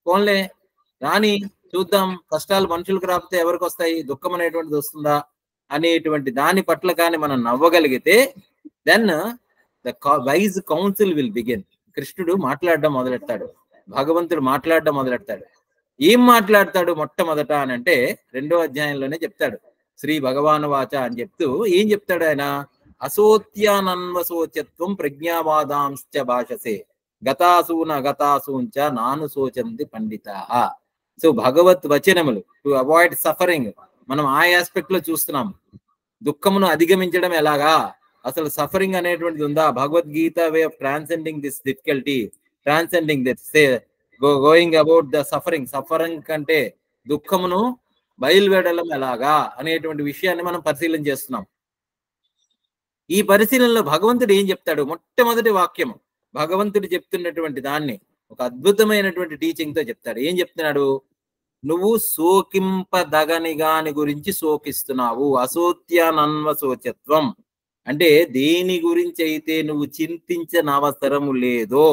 పోన్లే రాని చూద్దాం, కష్టాలు మనుషులకు రాకపోతే ఎవరికి వస్తాయి, దుఃఖం అనేటువంటిది వస్తుందా అనేటువంటి దాని పట్ల కానీ మనం నవ్వగలిగితే then the wise counsel will begin. కృష్ణుడు మాట్లాడడం మొదలెడతాడు, భగవంతుడు మాట్లాడడం మొదలెడతాడు. ఏం మాట్లాడతాడు మొట్టమొదట అని అంటే 2వ అధ్యాయంలోనే చెప్తాడు. శ్రీ భగవాను వాచ అని చెప్తూ ఏం చెప్తాడు ఆయన? అసోత్యానన్వశోచత్వం ప్రజ్ఞావాదాంశ్చ భాషసే గతాసూన అగతాసూంచ నాను శోచంతి పండితాః. సో భగవత్ వచనములు టు అవాయిడ్ సఫరింగ్ మనం ఆ ఆస్పెక్ట్ లో చూస్తున్నాం. దుఃఖమును అధిగమించడం ఎలాగా, అసలు సఫరింగ్ అనేటువంటిది ఉందా? Bhagavad Gita way of transcending this difficulty, transcending this going about the suffering కంటే దుఃఖమును బయలువెడడం ఎలాగా అనేటువంటి విషయాన్ని మనం పరిశీలన చేస్తున్నాం. ఈ పరిశీలనలో భగవంతుడు ఏం చెప్తాడు? మొట్టమొదటి వాక్యం భగవంతుడు చెప్తున్నటువంటి దాన్ని ఒక అద్భుతమైనటువంటి టీచింగ్ తో చెప్తాడు. ఏం చెప్తున్నాడు? నువ్వు శోకింపదగని గాని గురించి శోకిస్తున్నావు. అసోత్యానన్వశోచత్వం అంటే దేని గురించి అయితే నువ్వు చింతించనవసరము లేదో,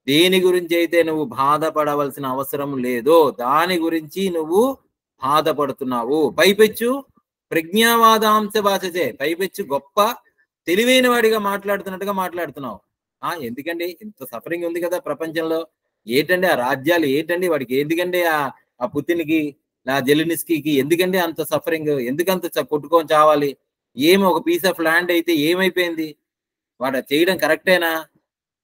దేని గురించి అయితే నువ్వు బాధపడవలసిన అవసరం లేదో దాని గురించి నువ్వు బాధపడుతున్నావు. పైపెచ్చు ప్రజ్ఞావాదాంశ భాషచే, పైపెచ్చు గొప్ప తెలివైన వాడిగా మాట్లాడుతున్నట్టుగా మాట్లాడుతున్నావు. ఎందుకండి ఇంత సఫరింగ్ ఉంది కదా ప్రపంచంలో, ఏంటండి ఆ రాజ్యాలు, ఏంటండి వాడికి, ఎందుకండి ఆ పుతిన్కి, ఆ జెలెన్స్కీకి ఎందుకండి అంత సఫరింగ్, ఎందుకంత కొట్టుకొని చావాలి? ఏమి ఒక పీస్ ఆఫ్ ల్యాండ్ అయితే ఏమైపోయింది? వాడు చేయడం కరెక్టేనా?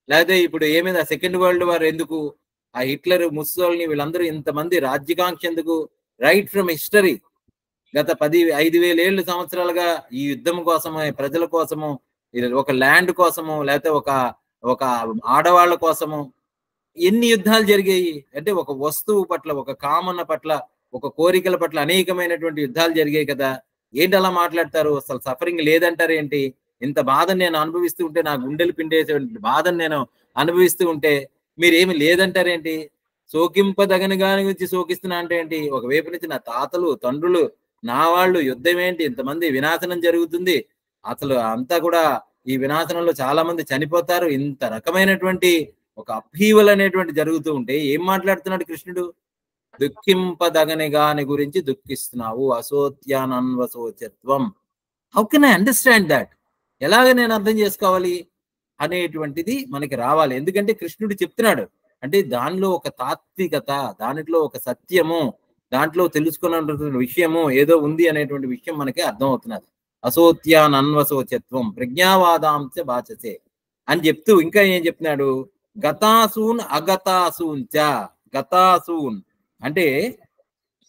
లేకపోతే ఇప్పుడు ఏమైంది? ఆ సెకండ్ వరల్డ్ వార్ ఎందుకు? ఆ హిట్లర్, ముస్సోల్ని వీళ్ళందరూ ఇంతమంది రాజ్యకాంక్ష ఎందుకు? రైట్ ఫ్రమ్ హిస్టరీ గత 5,000 సంవత్సరాలుగా ఈ యుద్ధం కోసము, ప్రజల కోసము, ఒక ల్యాండ్ కోసము, లేకపోతే ఒక ఆడవాళ్ళ కోసము ఎన్ని యుద్ధాలు జరిగాయి అంటే, ఒక వస్తువు పట్ల, ఒక కామన్న పట్ల, ఒక కోరికల పట్ల అనేకమైనటువంటి యుద్ధాలు జరిగాయి కదా. ఏంటి అలా మాట్లాడతారు? అసలు సఫరింగ్ లేదంటారు ఏంటి? ఇంత బాధను నేను అనుభవిస్తూ ఉంటే, నా గుండెలు పిండేటువంటి బాధను నేను అనుభవిస్తూ ఉంటే మీరేమి లేదంటారేంటి? శోకింపదగని గాని గురించి శోకిస్తున్నా అంటే ఏంటి? ఒకవైపు నుంచి నా తాతలు, తండ్రులు, నా వాళ్ళు యుద్ధం ఏంటి, ఇంతమంది వినాశనం జరుగుతుంది, అసలు అంతా కూడా ఈ వినాశనంలో చాలా మంది చనిపోతారు, ఇంత రకమైనటువంటి ఒక అప్హీవల్ అనేటువంటి జరుగుతూ ఉంటే ఏం మాట్లాడుతున్నాడు కృష్ణుడు? దుఃఖింపదగని గాని గురించి దుఃఖిస్తున్నావు. అసోత్యానన్వశోచత్వం. How can I understand that? ఎలాగ నేను అర్థం చేసుకోవాలి అనేటువంటిది మనకి రావాలి. ఎందుకంటే కృష్ణుడు చెప్తున్నాడు అంటే దానిలో ఒక తాత్వికత, దానిలో ఒక సత్యము, దాంట్లో తెలుసుకున్నటువంటి విషయము ఏదో ఉంది అనేటువంటి విషయం మనకి అర్థం అవుతున్నది. అసోత్యానన్వశోచత్వం ప్రజ్ఞావాదాంశ భాషసే అని చెప్తూ ఇంకా ఏం చెప్తున్నాడు? గతాసూన్ అగతాసూంచ. గతాసూన్ అంటే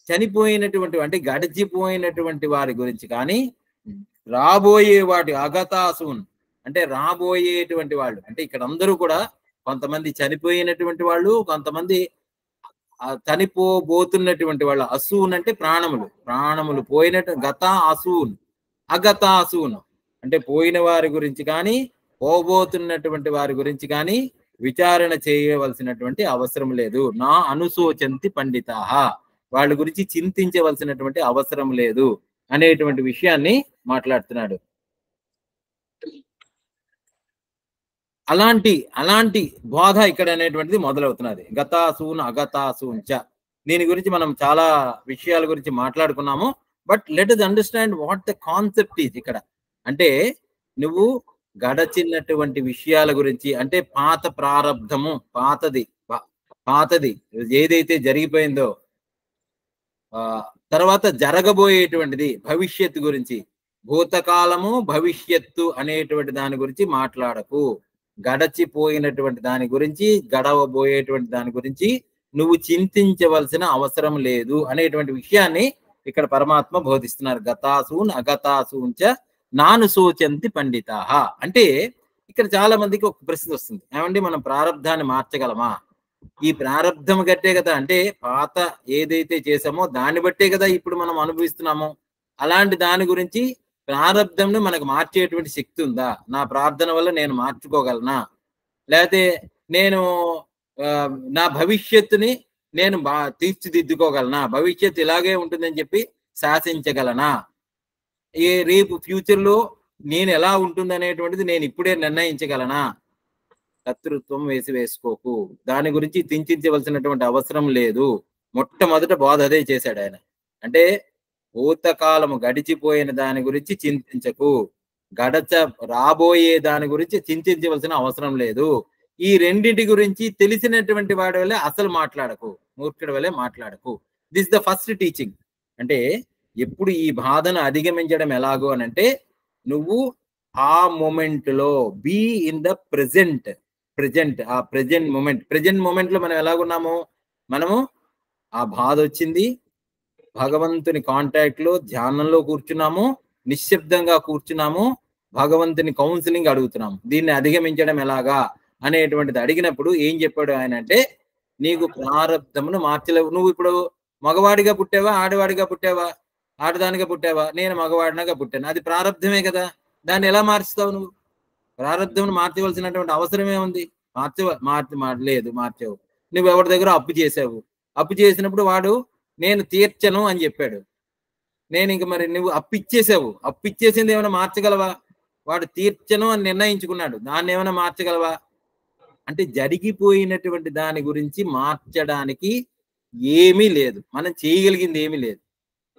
చనిపోయినటువంటి, అంటే గడిచిపోయినటువంటి వారి గురించి కానీ, రాబోయే వాటి, అగతాసూన్ అంటే రాబోయేటువంటి వాళ్ళు. అంటే ఇక్కడ అందరూ కూడా కొంతమంది చనిపోయినటువంటి వాళ్ళు, కొంతమంది చనిపోబోతున్నటువంటి వాళ్ళు. అసూన్ అంటే ప్రాణములు పోయినట్టు. గత అసూన్, అగతాసూన్ అంటే పోయిన వారి గురించి కానీ, పోబోతున్నటువంటి వారి గురించి కానీ విచారణ చేయవలసినటువంటి అవసరం లేదు. నా అనుశోచంతి పండితాః, వాళ్ళ గురించి చింతించవలసినటువంటి అవసరం లేదు అనేటువంటి విషయాన్ని మాట్లాడుతున్నాడు. అలాంటి బోధ ఇక్కడ అనేటువంటిది మొదలవుతున్నది. గతాసూన్ అగతాసూంచ. దీని గురించి మనం చాలా విషయాల గురించి మాట్లాడుకున్నాము. But let us understand what the concept is ఇక్కడ. అంటే నువ్వు గడచినటువంటి విషయాల గురించి, అంటే పాత ప్రారబ్ధము, పాతది ఏదైతే జరిగిపోయిందో, తర్వాత జరగబోయేటువంటిది భవిష్యత్తు గురించి, భూతకాలము భవిష్యత్తు అనేటువంటి దాని గురించి మాట్లాడకు. గడచిపోయినటువంటి దాని గురించి, గడవబోయేటువంటి దాని గురించి నువ్వు చింతించవలసిన అవసరం లేదు అనేటువంటి విషయాన్ని ఇక్కడ పరమాత్మ బోధిస్తున్నారు. గతాసూన్ అగతాసూంచ నాను శోచంతి పండితాః. అంటే ఇక్కడ చాలా మందికి ఒక ప్రశ్న వస్తుంది, ఏమండి మనం ప్రారబ్ధాన్ని మార్చగలమా? ఈ ప్రారంధం కట్టే కదా, అంటే పాత ఏదైతే చేసామో దాన్ని బట్టే కదా ఇప్పుడు మనం అనుభవిస్తున్నాము. అలాంటి దాని గురించి ప్రారంధంను మనకు మార్చేటువంటి శక్తి ఉందా? నా ప్రార్థన వల్ల నేను మార్చుకోగలనా? లేకపోతే నేను నా భవిష్యత్తుని నేను తీర్చిదిద్దుకోగలనా? భవిష్యత్తు ఇలాగే ఉంటుందని చెప్పి శాసించగలనా? రేపు ఫ్యూచర్ లో నేను ఎలా ఉంటుంది అనేటువంటిది నేను ఇప్పుడే నిర్ణయించగలనా? శత్రుత్వం వేసుకోకు, దాని గురించి చింతించవలసినటువంటి అవసరం లేదు. మొట్టమొదట బోధ అదే చేశాడు ఆయన. అంటే భూతకాలము గడిచిపోయిన దాని గురించి చింతించకు, రాబోయే దాని గురించి చింతించవలసిన అవసరం లేదు. ఈ రెండింటి గురించి తెలిసినటువంటి వాడి వల్లే అసలు మాట్లాడకు, మూర్ఖుడి వల్లే మాట్లాడకు. This the first teaching. అంటే ఎప్పుడు ఈ బాధను అధిగమించడం ఎలాగో అని అంటే, నువ్వు ఆ మూమెంట్ లో బీ ఇన్ ద ప్రెజెంట్. ఆ ప్రెజెంట్ మూమెంట్ లో మనం ఎలాగున్నాము? మనము ఆ బాధ వచ్చింది, భగవంతుని కాంటాక్ట్ లో ధ్యానంలో కూర్చున్నాము, నిశ్శబ్దంగా కూర్చున్నాము, భగవంతుని కౌన్సిలింగ్ అడుగుతున్నాము. దీన్ని అధిగమించడం ఎలాగా అనేటువంటిది అడిగినప్పుడు ఏం చెప్పాడు ఆయన అంటే, నీకు ప్రారంధమును మార్చలేవు. నువ్వు ఇప్పుడు మగవాడిగా పుట్టావా, ఆడవాడిగా పుట్టావా? ఆడదానిగా పుట్టావా? నేను మగవాడినగా పుట్టాను, అది ప్రారంధమే కదా. దాన్ని ఎలా మార్చుతావు నువ్వు? ప్రారంధమును మార్చవలసినటువంటి అవసరమే ఉంది. మార్చావు. నువ్వు ఎవరి దగ్గర అప్పు చేసావు, అప్పు చేసినప్పుడు వాడు నేను తీర్చను అని చెప్పాడు. నేను ఇంక మరి నువ్వు అప్పు ఇచ్చేసింది ఏమైనా మార్చగలవా? వాడు తీర్చను అని నిర్ణయించుకున్నాడు, దాన్ని ఏమైనా మార్చగలవా? అంటే జరిగిపోయినటువంటి దాని గురించి మార్చడానికి ఏమీ లేదు, మనం చేయగలిగింది ఏమీ లేదు.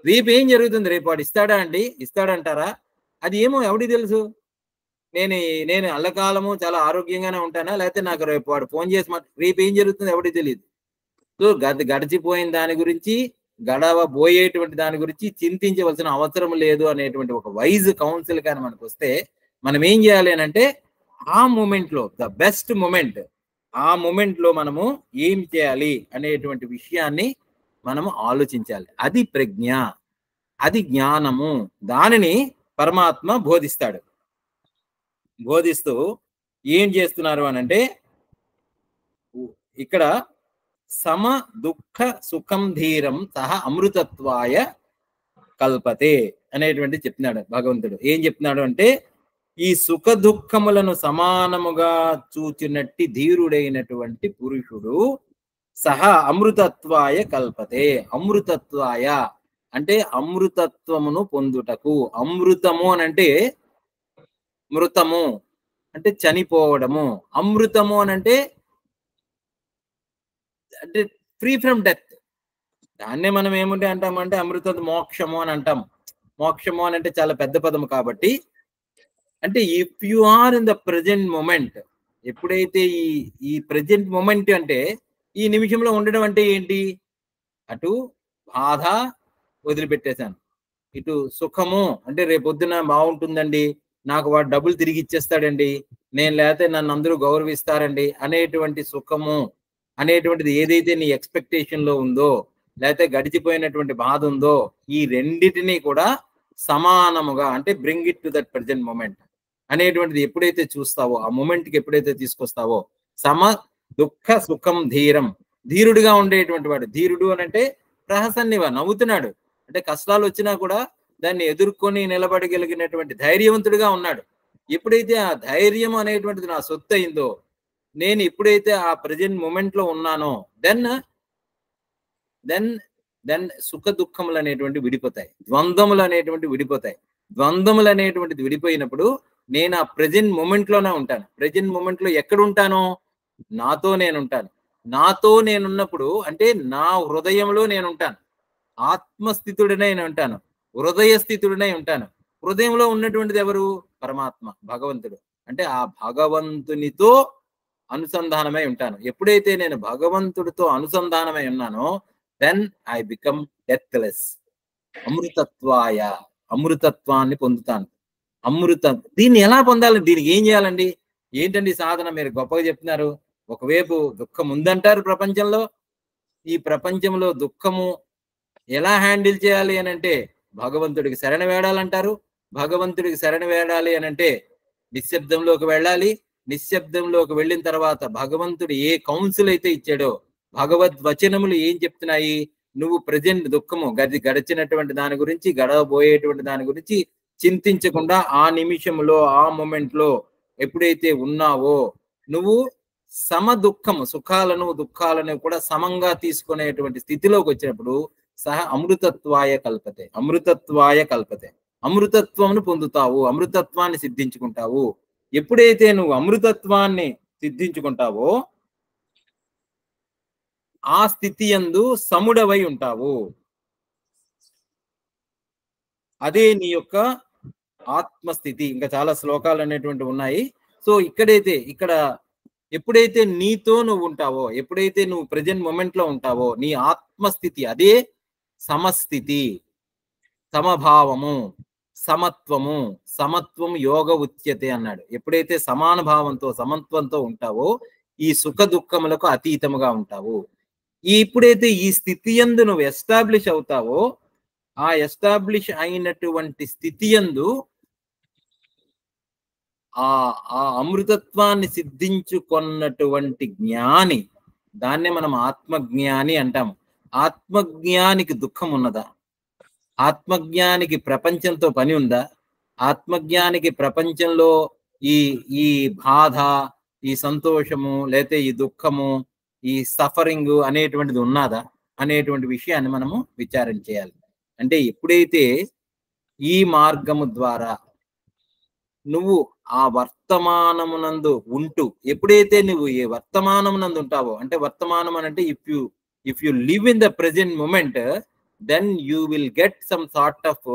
రేపు ఏం జరుగుతుంది, రేపు వాడు ఇస్తాడంటారా? అది ఏమో ఎవడికి తెలుసు. నేను అల్లకాలము చాలా ఆరోగ్యంగానే ఉంటానా, లేకపోతే నాకు రేపు వాడు ఫోన్ చేసి రేపు ఏం జరుగుతుందో ఎవడికి తెలియదు. సో గడిచిపోయిన దాని గురించి, గడవబోయేటువంటి దాని గురించి చింతించవలసిన అవసరం లేదు అనేటువంటి ఒక వైజ్ కౌన్సిల్ కానీ మనకు వస్తే, మనం ఏం చేయాలి అని అంటే, ఆ మూమెంట్ లో ద బెస్ట్ మూమెంట్, ఆ మూమెంట్ లో మనము ఏం చేయాలి అనేటువంటి విషయాన్ని మనము ఆలోచించాలి. అది ప్రజ్ఞ, అది జ్ఞానము. దానిని పరమాత్మ బోధిస్తూ ఏం చేస్తున్నారు అని అంటే, ఇక్కడ సమ దుఃఖ సుఖం ధీరం సహ అమృతత్వాయ కల్పతే అనేటువంటి చెప్తున్నాడు భగవంతుడు. ఏం చెప్తున్నాడు అంటే, ఈ సుఖ దుఃఖములను సమానముగా చూచినట్టి ధీరుడైనటువంటి పురుషుడు సహ అమృతత్వాయ కల్పతే. అమృతత్వాయ అంటే అమృతత్వమును పొందుటకు. అమృతము అని అంటే మృతము అంటే చనిపోవడము, అమృతము అని అంటే ఫ్రీ ఫ్రమ్ డెత్. దాన్నే మనం ఏముంటే అంటామంటే అమృత మోక్షము అని అంటాం. మోక్షము అని అంటే చాలా పెద్ద పదము కాబట్టి, అంటే if you are in the present moment, ఎప్పుడైతే ఈ ప్రెజెంట్ మూమెంట్ అంటే ఈ నిమిషంలో ఉండడం అంటే ఏంటి? అటు బాధ వదిలిపెట్టేశాను, ఇటు సుఖము అంటే రేపొద్దున బాగుంటుందండి, నాకు వాడు డబ్బులు తిరిగి ఇచ్చేస్తాడండి, నేను లేకపోతే నన్ను అందరూ గౌరవిస్తారండి అనేటువంటి సుఖము అనేటువంటిది ఏదైతే నీ ఎక్స్పెక్టేషన్ లో ఉందో, లేకపోతే గడిచిపోయినటువంటి బాధ ఉందో, ఈ రెండిటిని కూడా సమానముగా అంటే bring it to that present moment అనేటువంటిది ఎప్పుడైతే చూస్తావో, ఆ మూమెంట్కి ఎప్పుడైతే తీసుకొస్తావో, సమ దుఃఖ సుఖం ధీరం, ధీరుడిగా ఉండేటువంటి వాడు. ధీరుడు అని అంటే ప్రహసన్నివా, నవ్వుతున్నాడు, అంటే కష్టాలు వచ్చినా కూడా దాన్ని ఎదుర్కొని నిలబడగలిగినటువంటి ధైర్యవంతుడిగా ఉన్నాడు. ఎప్పుడైతే ఆ ధైర్యం అనేటువంటిది నా సొత్తు అయిందో, నేను ఎప్పుడైతే ఆ ప్రజెంట్ మూమెంట్ లో ఉన్నానో, దెన్ సుఖ దుఃఖములు అనేటువంటి విడిపోతాయి, ద్వంద్వములు అనేటువంటి విడిపోతాయి. ద్వంద్వములు అనేటువంటిది విడిపోయినప్పుడు నేను ఆ ప్రజెంట్ మూమెంట్ లోనే ఉంటాను. ప్రజెంట్ మూమెంట్ లో ఎక్కడ ఉంటాను? నాతో నేనుంటాను. నాతో నేనున్నప్పుడు అంటే నా హృదయంలో నేను ఉంటాను, ఆత్మస్థితుడినై ఉంటాను, హృదయ స్థితుడినై ఉంటాను. హృదయంలో ఉన్నటువంటిది ఎవరు? పరమాత్మ, భగవంతుడు. అంటే ఆ భగవంతునితో అనుసంధానమై ఉంటాను. ఎప్పుడైతే నేను భగవంతుడితో అనుసంధానమై ఉన్నానో, దెన్ ఐ బికమ్ డెత్లెస్. అమృతత్వాయ, అమృతత్వాన్ని పొందుతాను. దీన్ని ఎలా పొందాలి? దీనికి ఏం చేయాలండి? ఏంటండి సాధన? మీరు గొప్పగా చెప్తున్నారు. ఒకవైపు దుఃఖం ఉందంటారు ప్రపంచంలో, ఈ ప్రపంచంలో దుఃఖము ఎలా హ్యాండిల్ చేయాలి అని అంటే భగవంతుడికి శరణ వేడాలంటారు. భగవంతుడికి శరణ వేడాలి అని అంటే నిశ్శబ్దంలోకి వెళ్ళాలి, నిశ్శబ్దంలోకి వెళ్ళిన తర్వాత భగవంతుడు ఏ కౌన్సిల్ అయితే ఇచ్చాడో, భగవద్వచనములు ఏం చెప్తున్నాయి, నువ్వు ప్రజెంట్ దుఃఖము గడిచినటువంటి దాని గురించి, గడవబోయేటువంటి దాని గురించి చింతించకుండా ఆ నిమిషంలో, ఆ మూమెంట్ లో ఎప్పుడైతే ఉన్నావో నువ్వు సమ దుఃఖము, సుఖాలను దుఃఖాలను కూడా సమంగా తీసుకునేటువంటి స్థితిలోకి వచ్చినప్పుడు అమృతత్వాయ కల్పతే, అమృతత్వాయ కల్పతే, అమృతత్వమును పొందుతావు, అమృతత్వాన్ని సిద్ధించుకుంటావు. ఎప్పుడైతే నువ్వు అమృతత్వాన్ని సిద్ధించుకుంటావో ఆ స్థితి యందు సముడవై ఉంటావు. అదే నీ యొక్క ఆత్మస్థితి. ఇంకా చాలా శ్లోకాలు అనేటువంటి ఉన్నాయి. సో ఇక్కడ ఎప్పుడైతే నీతో నువ్వు ఉంటావో, ఎప్పుడైతే నువ్వు ప్రజెంట్ మూమెంట్ లో ఉంటావో, నీ ఆత్మస్థితి అదే సమస్థితి, సమభావము, సమత్వము. సమత్వం యోగ ఉచ్యతే అన్నాడు. ఎప్పుడైతే సమాన భావంతో, సమత్వంతో ఉంటావో ఈ సుఖ దుఃఖములకు అతీతముగా ఉంటావు. ఎప్పుడైతే ఈ స్థితి యందు నువ్వు ఎస్టాబ్లిష్ అవుతావో, ఆ ఎస్టాబ్లిష్ అయినటువంటి స్థితి యందు ఆ అమృతత్వాన్ని సిద్ధించుకున్నటువంటి జ్ఞాని, దాన్నే మనం ఆత్మజ్ఞాని అంటాము. ఆత్మజ్ఞానికి దుఃఖం ఉన్నదా? ఆత్మజ్ఞానికి ప్రపంచంతో పని ఉందా? ఆత్మజ్ఞానికి ప్రపంచంలో ఈ ఈ బాధ, ఈ సంతోషము, లేతే ఈ దుఃఖము, ఈ సఫరింగ్ అనేటువంటిది ఉన్నదా అనేటువంటి విషయాన్ని మనము విచారణ చేయాలి. అంటే ఎప్పుడైతే ఈ మార్గము ద్వారా నువ్వు ఆ వర్తమానమునందు ఉంటూ, ఎప్పుడైతే నువ్వు ఏ వర్తమానమునందు ఉంటావో, అంటే వర్తమానం అంటే if you live in the present moment, then you will get some sort of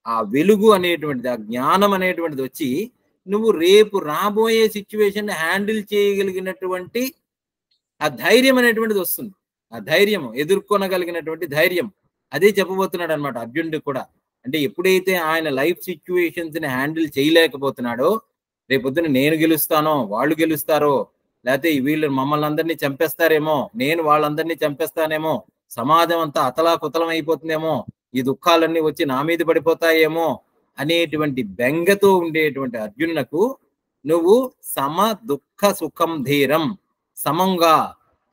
ఆ వెలుగు అనేటువంటిది, ఆ జ్ఞానం అనేటువంటిది వచ్చి నువ్వు రేపు రాబోయే సిచ్యువేషన్ హ్యాండిల్ చేయగలిగినటువంటి ఆ ధైర్యం అనేటువంటిది వస్తుంది. ఆ ధైర్యం, ఎదుర్కొనగలిగినటువంటి ధైర్యం, అదే చెప్పబోతున్నాడు అనమాట అర్జునుడు కూడా. అంటే ఎప్పుడైతే ఆయన లైఫ్ సిచ్యువేషన్స్ ని హ్యాండిల్ చేయలేకపోతున్నాడో, రేపొద్దున నేను గెలుస్తానో, వాళ్ళు గెలుస్తారో, లేకపోతే వీళ్ళు మమ్మల్ని అందరినీ చంపేస్తారేమో, నేను వాళ్ళందరినీ చంపేస్తానేమో, సమాజం అంతా అతలాకుతలం అయిపోతుందేమో, ఈ దుఃఖాలన్నీ వచ్చి నా మీద పడిపోతాయేమో అనేటువంటి బెంగతో ఉండేటువంటి అర్జునునకు నువ్వు సమ దుఃఖ సుఖం ధీరం, సమంగా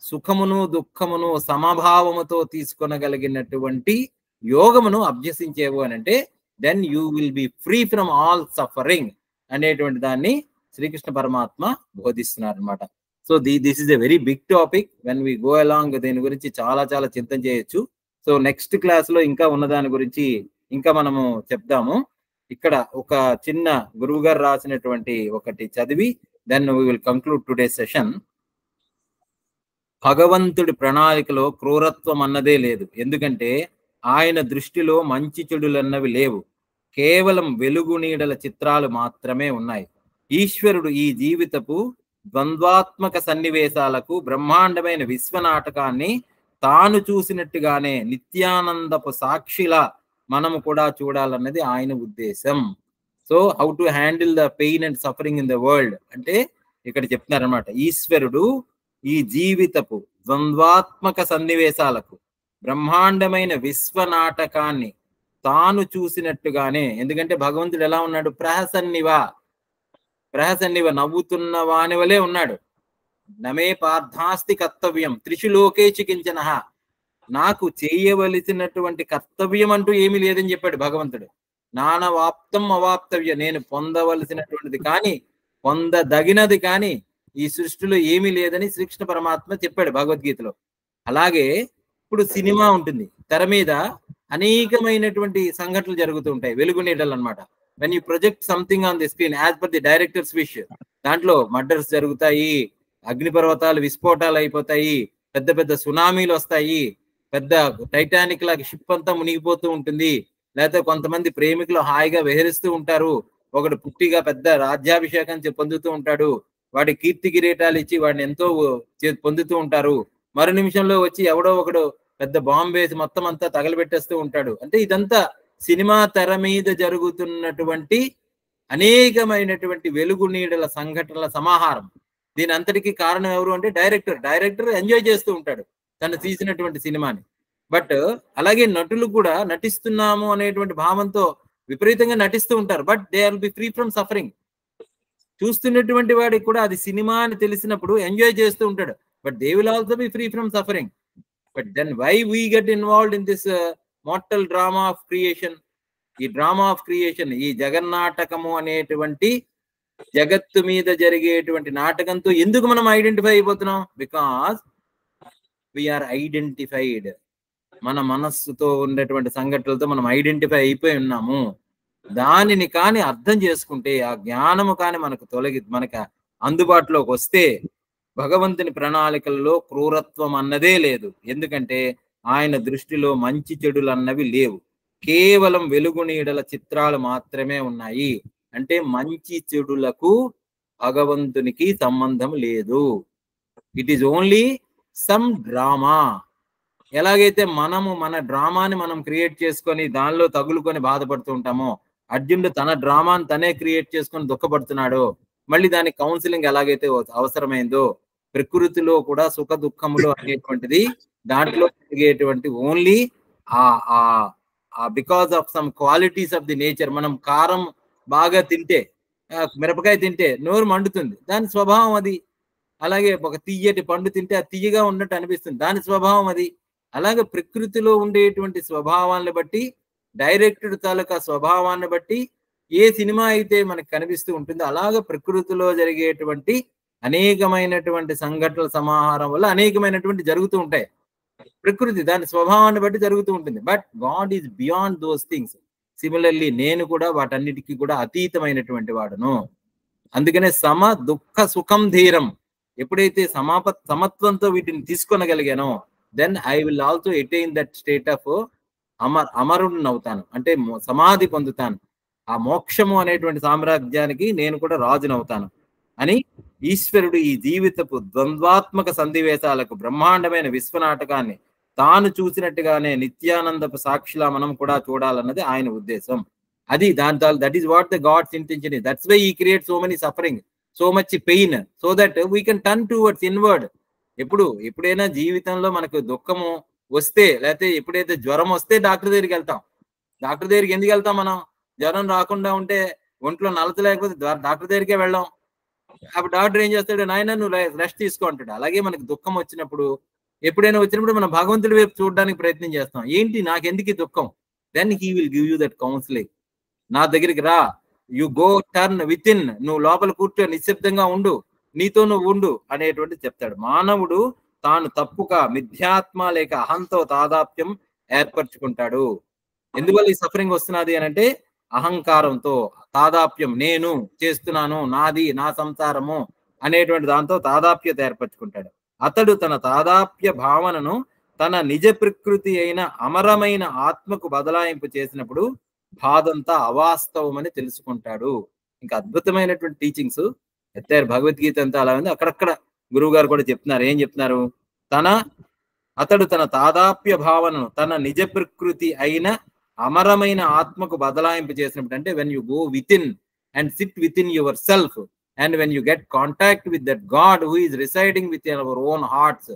సుఖమును దుఃఖమును సమభావముతో తీసుకొనగలిగినటువంటి యోగమును అభ్యసించేవు అని అంటే, then you will be free from all suffering అనేటువంటి దాన్ని శ్రీకృష్ణ పరమాత్మ బోధిస్తున్నారు అనమాట. So this is a very big topic. When we go along దీని గురించి చాలా చాలా చింతన చేయొచ్చు. సో నెక్స్ట్ క్లాస్ లో ఇంకా ఉన్న దాని గురించి ఇంకా మనము చెప్దాము. ఇక్కడ ఒక చిన్న గురువు గారు రాసినటువంటి ఒకటి చదివి then we will conclude today session. భగవంతుడి ప్రణాళికలో క్రూరత్వం అన్నదే లేదు. ఎందుకంటే ఆయన దృష్టిలో మంచి చెడులన్నవి లేవు. కేవలం వెలుగు నీడల చిత్రాలు మాత్రమే ఉన్నాయి. ఈశ్వరుడు ఈ జీవితపు ద్వంద్వాత్మక సన్నివేశాలకు బ్రహ్మాండమైన విశ్వనాటకాన్ని తాను చూసినట్టుగానే నిత్యానందపు సాక్షిలా మనము కూడా చూడాలన్నది ఆయన ఉద్దేశం. So how to handle the pain and suffering in the world అంటే ఇక్కడ చెప్తున్నారనమాట. ఈశ్వరుడు ఈ జీవితపు ద్వంద్వాత్మక సన్నివేశాలకు బ్రహ్మాండమైన విశ్వనాటకాన్ని తాను చూసినట్టుగానే, ఎందుకంటే భగవంతుడు ఎలా ఉన్నాడు? ప్రహసన్నివ నవ్వుతున్న వాని వలే ఉన్నాడు. నమే పార్థాస్తి కర్తవ్యం త్రిషు లోకేషు కించన, నాకు చేయవలసినటువంటి కర్తవ్యం అంటూ ఏమీ లేదని చెప్పాడు భగవంతుడు. నానవాప్తం అవాప్తవ్య, నేను పొందవలసినటువంటిది కానీ పొందదగినది కానీ ఈ సృష్టిలో ఏమీ లేదని శ్రీకృష్ణ పరమాత్మ చెప్పాడు భగవద్గీతలో. అలాగే ఇప్పుడు సినిమా ఉంటుంది, తెర మీద అనేకమైనటువంటి సంఘటనలు జరుగుతూ ఉంటాయి, వెలుగు నీడలు అనమాట. When you project something on the screen as per the directors wish, దాంట్లో మర్డర్స్ జరుగుతాయి, అగ్నిపర్వతాలు విస్ఫోటాలు అయిపోతాయి, పెద్ద పెద్ద సునామీలు వస్తాయి, పెద్ద టైటానిక్ లాగా షిప్ అంతా మునిగిపోతూ ఉంటుంది, లేకపోతే కొంతమంది ప్రేమికులు హాయిగా విహరిస్తూ ఉంటారు, ఒకడు పుట్టిగా పెద్ద రాజ్యాభిషేకం పొందుతూ ఉంటాడు, వాడి కీర్తి కిరీటాలు ఇచ్చి వాడిని ఎంతో పొందుతూ ఉంటారు, మరో నిమిషంలో వచ్చి ఎవడో ఒకడు పెద్ద బాంబు వేసి మొత్తం అంతా తగలబెట్టేస్తూ ఉంటాడు. అంటే ఇదంతా సినిమా తెర మీద జరుగుతున్నటువంటి అనేకమైనటువంటి వెలుగు నీడల సంఘటనల సమాహారం. దీని అంతటికీ కారణం ఎవరు అంటే డైరెక్టర్ ఎంజాయ్ చేస్తూ ఉంటాడు తను తీసినటువంటి సినిమాని. బట్ అలాగే నటులు కూడా నటిస్తున్నాము అనేటువంటి భావంతో విపరీతంగా నటిస్తూ ఉంటారు, but they are be free from suffering. చూస్తున్నటువంటి వాడికి కూడా అది సినిమా అని తెలిసినప్పుడు ఎంజాయ్ చేస్తూ ఉంటాడు. But they will also be free from suffering. But then why we get involved in this mortal drama of creation? ఈ డ్రామా ఆఫ్ క్రియేషన్, ఈ జగన్నాటకము అనేటువంటి జగత్తు మీద జరిగేటువంటి నాటకంతో ఎందుకు మనం ఐడెంటిఫై అయిపోతున్నాం? Because we're identified. మన మనస్సుతో ఉండేటువంటి సంఘటనలతో మనం ఐడెంటిఫై అయిపోయి ఉన్నాము. దానిని కానీ అర్థం చేసుకుంటే, ఆ జ్ఞానము కానీ మనకు అందుబాటులోకి వస్తే, భగవంతుని ప్రణాళికల్లో క్రూరత్వం అన్నదే లేదు. ఎందుకంటే ఆయన దృష్టిలో మంచి చెడులు అన్నవి లేవు. కేవలం వెలుగు నీడల చిత్రాలు మాత్రమే ఉన్నాయి. అంటే మంచి చెడులకు భగవంతునికి సంబంధం లేదు. It is only some drama. ఎలాగైతే మనము మన డ్రామాని మనం క్రియేట్ చేసుకొని దానిలో తగులుకొని బాధపడుతూ ఉంటామో, అర్జునుడు తన డ్రామాని తనే క్రియేట్ చేసుకొని దుఃఖపడుతున్నాడో, మళ్ళీ దానికి కౌన్సిలింగ్ ఎలాగైతే అవసరమైందో, ప్రకృతిలో కూడా సుఖ దుఃఖములు అనేటువంటిది దాంట్లో జరిగేటువంటి only because of some qualities of the nature. మనం కారం బాగా తింటే, మిరపకాయ తింటే నోరు మండుతుంది, దాని స్వభావం అది. అలాగే ఒక తీయటి పండు తింటే అది తీయగా ఉన్నట్టు అనిపిస్తుంది, దాని స్వభావం అది. అలాగే ప్రకృతిలో ఉండేటువంటి స్వభావాన్ని బట్టి, డైరెక్టర్ తాలూకా స్వభావాన్ని బట్టి ఏ సినిమా అయితే మనకు కనిపిస్తూ ఉంటుందో, అలాగే ప్రకృతిలో జరిగేటువంటి అనేకమైనటువంటి సంఘటనల సమాహారం వల్ల అనేకమైనటువంటి జరుగుతూ ఉంటాయి. ప్రకృతి దాని స్వభావాన్ని బట్టి జరుగుతూ ఉంటుంది. But God is beyond those things. Similarly నేను కూడా వాటన్నిటికీ కూడా అతీతమైనటువంటి వాడును. అందుకనే సమ దుఃఖ సుఖం ధీరం. ఎప్పుడైతే సమత్వంతో వీటిని తీసుకొనగలిగానో, then I will also attain that state of అమరుడిని అవుతాను, అంటే సమాధి పొందుతాను. ఆ మోక్షము అనేటువంటి సామ్రాజ్యానికి నేను కూడా రాజునవుతాను అని ఈశ్వరుడు ఈ జీవితపు ద్వంద్వాత్మక సంధివేశాలకు బ్రహ్మాండమైన విశ్వనాటకాన్ని తాను చూసినట్టుగానే నిత్యానందపు సాక్షిలా మనం కూడా చూడాలన్నది ఆయన ఉద్దేశం. అది that is what the God's intention is. That's why he create so many suffering, so much pain, so that we can turn towards inward. ఎప్పుడైనా జీవితంలో మనకు దుఃఖము వస్తే, లేకపోతే ఎప్పుడైతే జ్వరం వస్తే డాక్టర్ దగ్గరికి వెళ్తాం. డాక్టర్ దగ్గరికి ఎందుకు వెళ్తాం? మనం జ్వరం రాకుండా ఉంటే, ఒంట్లో నలత లేకపోతే డాక్టర్ దగ్గరికే వెళ్ళాం. అప్పుడు డాక్టర్ ఏం చేస్తాడు? నాయన నువ్వు రెస్ట్ తీసుకో అంటాడు. అలాగే మనకి దుఃఖం వచ్చినప్పుడు, ఎప్పుడైనా వచ్చినప్పుడు మనం భగవంతుడి వైపు చూడడానికి ప్రయత్నం చేస్తాం. ఏంటి నాకెందుకు దుఃఖం? Then he will give you that counselling. నా దగ్గరికి రా, you go turn within, నువ్వు లోపల కూర్చో, నిశ్శబ్దంగా ఉండు, నీతో నువ్వు ఉండు అనేటువంటి చెప్తాడు. మానవుడు తాను తప్పుగా మిథ్యాత్మ లేక అహంతో తాదాప్యం ఏర్పరచుకుంటాడు. ఎందువల్ల ఈ సఫరింగ్ వస్తున్నది అని అంటే, అహంకారంతో తాదాప్యం, నేను చేస్తున్నాను, నాది, నా సంసారము అనేటువంటి దాంతో తాదాప్యత ఏర్పరచుకుంటాడు. అతడు తన తాదాప్య భావనను తన నిజ ప్రకృతి అయిన అమరమైన ఆత్మకు బదలాయింపు చేసినప్పుడు బాధంతా అవాస్తవమని తెలుసుకుంటాడు. ఇంకా అద్భుతమైనటువంటి టీచింగ్స్ ఎత్తారు. భగవద్గీత అంతా అలా ఉంది. అక్కడక్కడ గురువు గారు కూడా చెప్తున్నారు. ఏం చెప్తున్నారు? అతడు తన తాదాప్య భావనను తన నిజ ప్రకృతి అయిన అమరమైన ఆత్మకు బదలాయింపు చేసినప్పుడు, అంటే when you go with in and SIT with in your self and when you get contact with that God who is residing with our own hearts,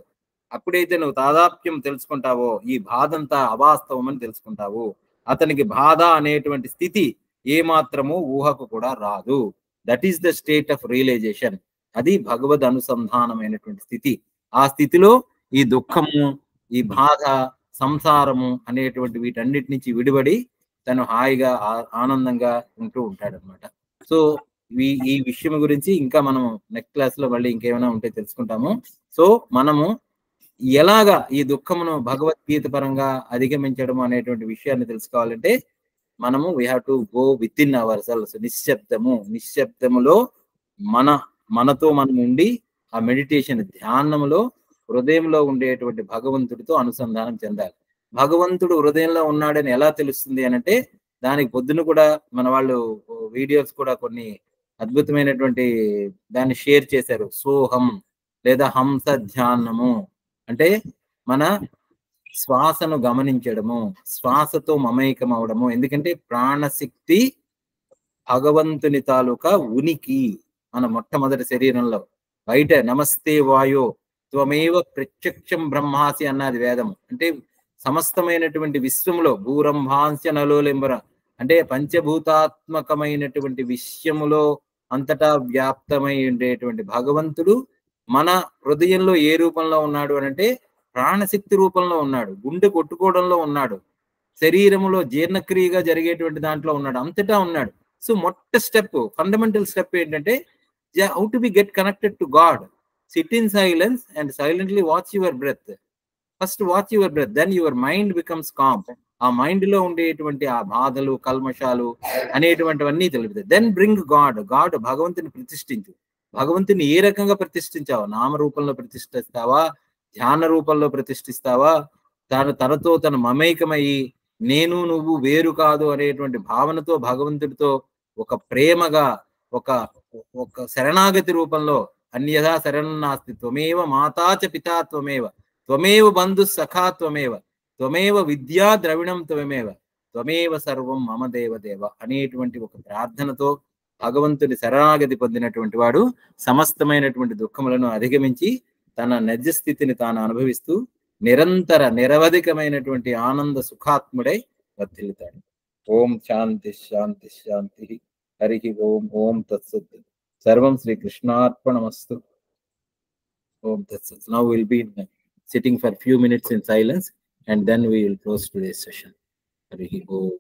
అప్పుడైతే నువ్వు తాదాప్యం తెలుసుకుంటావో ఈ బాధంతా అవాస్తవం అని తెలుసుకుంటావు. అతనికి బాధ అనేటువంటి స్థితి ఏమాత్రము ఊహకు కూడా రాదు. That is the state of realisation. అది భగవద్ అనుసంధానమైనటువంటి స్థితి. ఆ స్థితిలో ఈ దుఃఖము, ఈ బాధ, సంసారము అనేటువంటి వీటన్నిటి నుంచి విడిపడి తను హాయిగా ఆనందంగా ఉంటూ ఉంటాడు అనమాట. సో ఈ విషయం గురించి ఇంకా మనం నెక్స్ట్ క్లాస్ లో మళ్ళీ ఇంకేమైనా ఉంటే తెలుసుకుంటాము. సో మనము ఎలాగా ఈ దుఃఖమును భగవద్గీత పరంగా అధిగమించడం అనేటువంటి విషయాన్ని తెలుసుకోవాలంటే, మనము we have to go within ourselves. నిశ్శబ్దములో మనతో మనం ఉండి ఆ మెడిటేషన్ ధ్యానములో హృదయంలో ఉండేటువంటి భగవంతుడితో అనుసంధానం చెందాలి. భగవంతుడు హృదయంలో ఉన్నాడని ఎలా తెలుస్తుంది అనంటే, దానికి పొద్దున కూడా మన వాళ్ళు వీడియోస్ కూడా కొన్ని అద్భుతమైనటువంటి దాన్ని షేర్ చేశారు. సోహం లేదా హంస ధ్యానము అంటే మన శ్వాసను గమనించడము, శ్వాసతో మమైకం అవడము. ఎందుకంటే ప్రాణశక్తి భగవంతుని తాలూకా ఉనికి మన మొట్టమొదటి శరీరంలో. బయట నమస్తే వాయో త్వమేవ ప్రత్యక్షం బ్రహ్మాసి అన్నది వేదము. అంటే సమస్తమైనటువంటి విశ్వంలో భూరంభాంశ నలోలింబర అంటే పంచభూతాత్మకమైనటువంటి విశ్వములో అంతటా వ్యాప్తమై ఉండేటువంటి భగవంతుడు మన హృదయంలో ఏ రూపంలో ఉన్నాడు అనంటే ప్రాణశక్తి రూపంలో ఉన్నాడు, గుండె కొట్టుకోవడంలో ఉన్నాడు, శరీరములో జీర్ణక్రియగా జరిగేటువంటి దాంట్లో ఉన్నాడు, అంతటా ఉన్నాడు. సో మొట్ట స్టెప్, ఫండమెంటల్ స్టెప్ ఏంటంటే how to be get connected to God. Sit in silence and silently watch your breath. First watch your breath, then your mind becomes calm. ఆ మైండ్ లో ఉండేటువంటి ఆ బాధలు, కల్మషాలు అనేటువంటివన్నీ తెలుపుతాయి. Then bring God. గాడ్ భగవంతుని ప్రతిష్ఠించు. భగవంతుని ఏ రకంగా ప్రతిష్ఠించావా? నామ రూపంలో ప్రతిష్ఠిస్తావా, ధ్యాన రూపంలో ప్రతిష్ఠిస్తావా, తనతో తన మమేకమయ్యి నేను నువ్వు వేరు కాదు అనేటువంటి భావనతో భగవంతుడితో ఒక ప్రేమగా, ఒక ఒక శరణాగతి రూపంలో, అన్యథా శరణం నాస్తి, త్వమేవ మాతాచ పితా త్వమేవ, త్వమేవ బంధు సఖా త్వమేవ, త్వమేవ విద్యా ద్రవిణం త్వమేవ, త్వమేవ సర్వం మమ దేవదేవ అనేటువంటి ఒక ప్రార్థనతో భగవంతుడి శరణాగతి పొందినటువంటి వాడు సమస్తమైనటువంటి దుఃఖములను అధిగమించి తన నిజస్థితిని తాను అనుభవిస్తూ నిరవధికమైనటువంటి ఆనంద సుఖాత్ముడై వర్ధిల్లుతాడు. ఓం శాంతి శాంతి శాంతి. హరి ఓం. ఓం తత్సత్. సర్వం శ్రీకృష్ణార్పణమస్తు. ఓం తత్సత్. Now we'll be sitting for a few minutes in silence and then we will close today's session. Hari Om.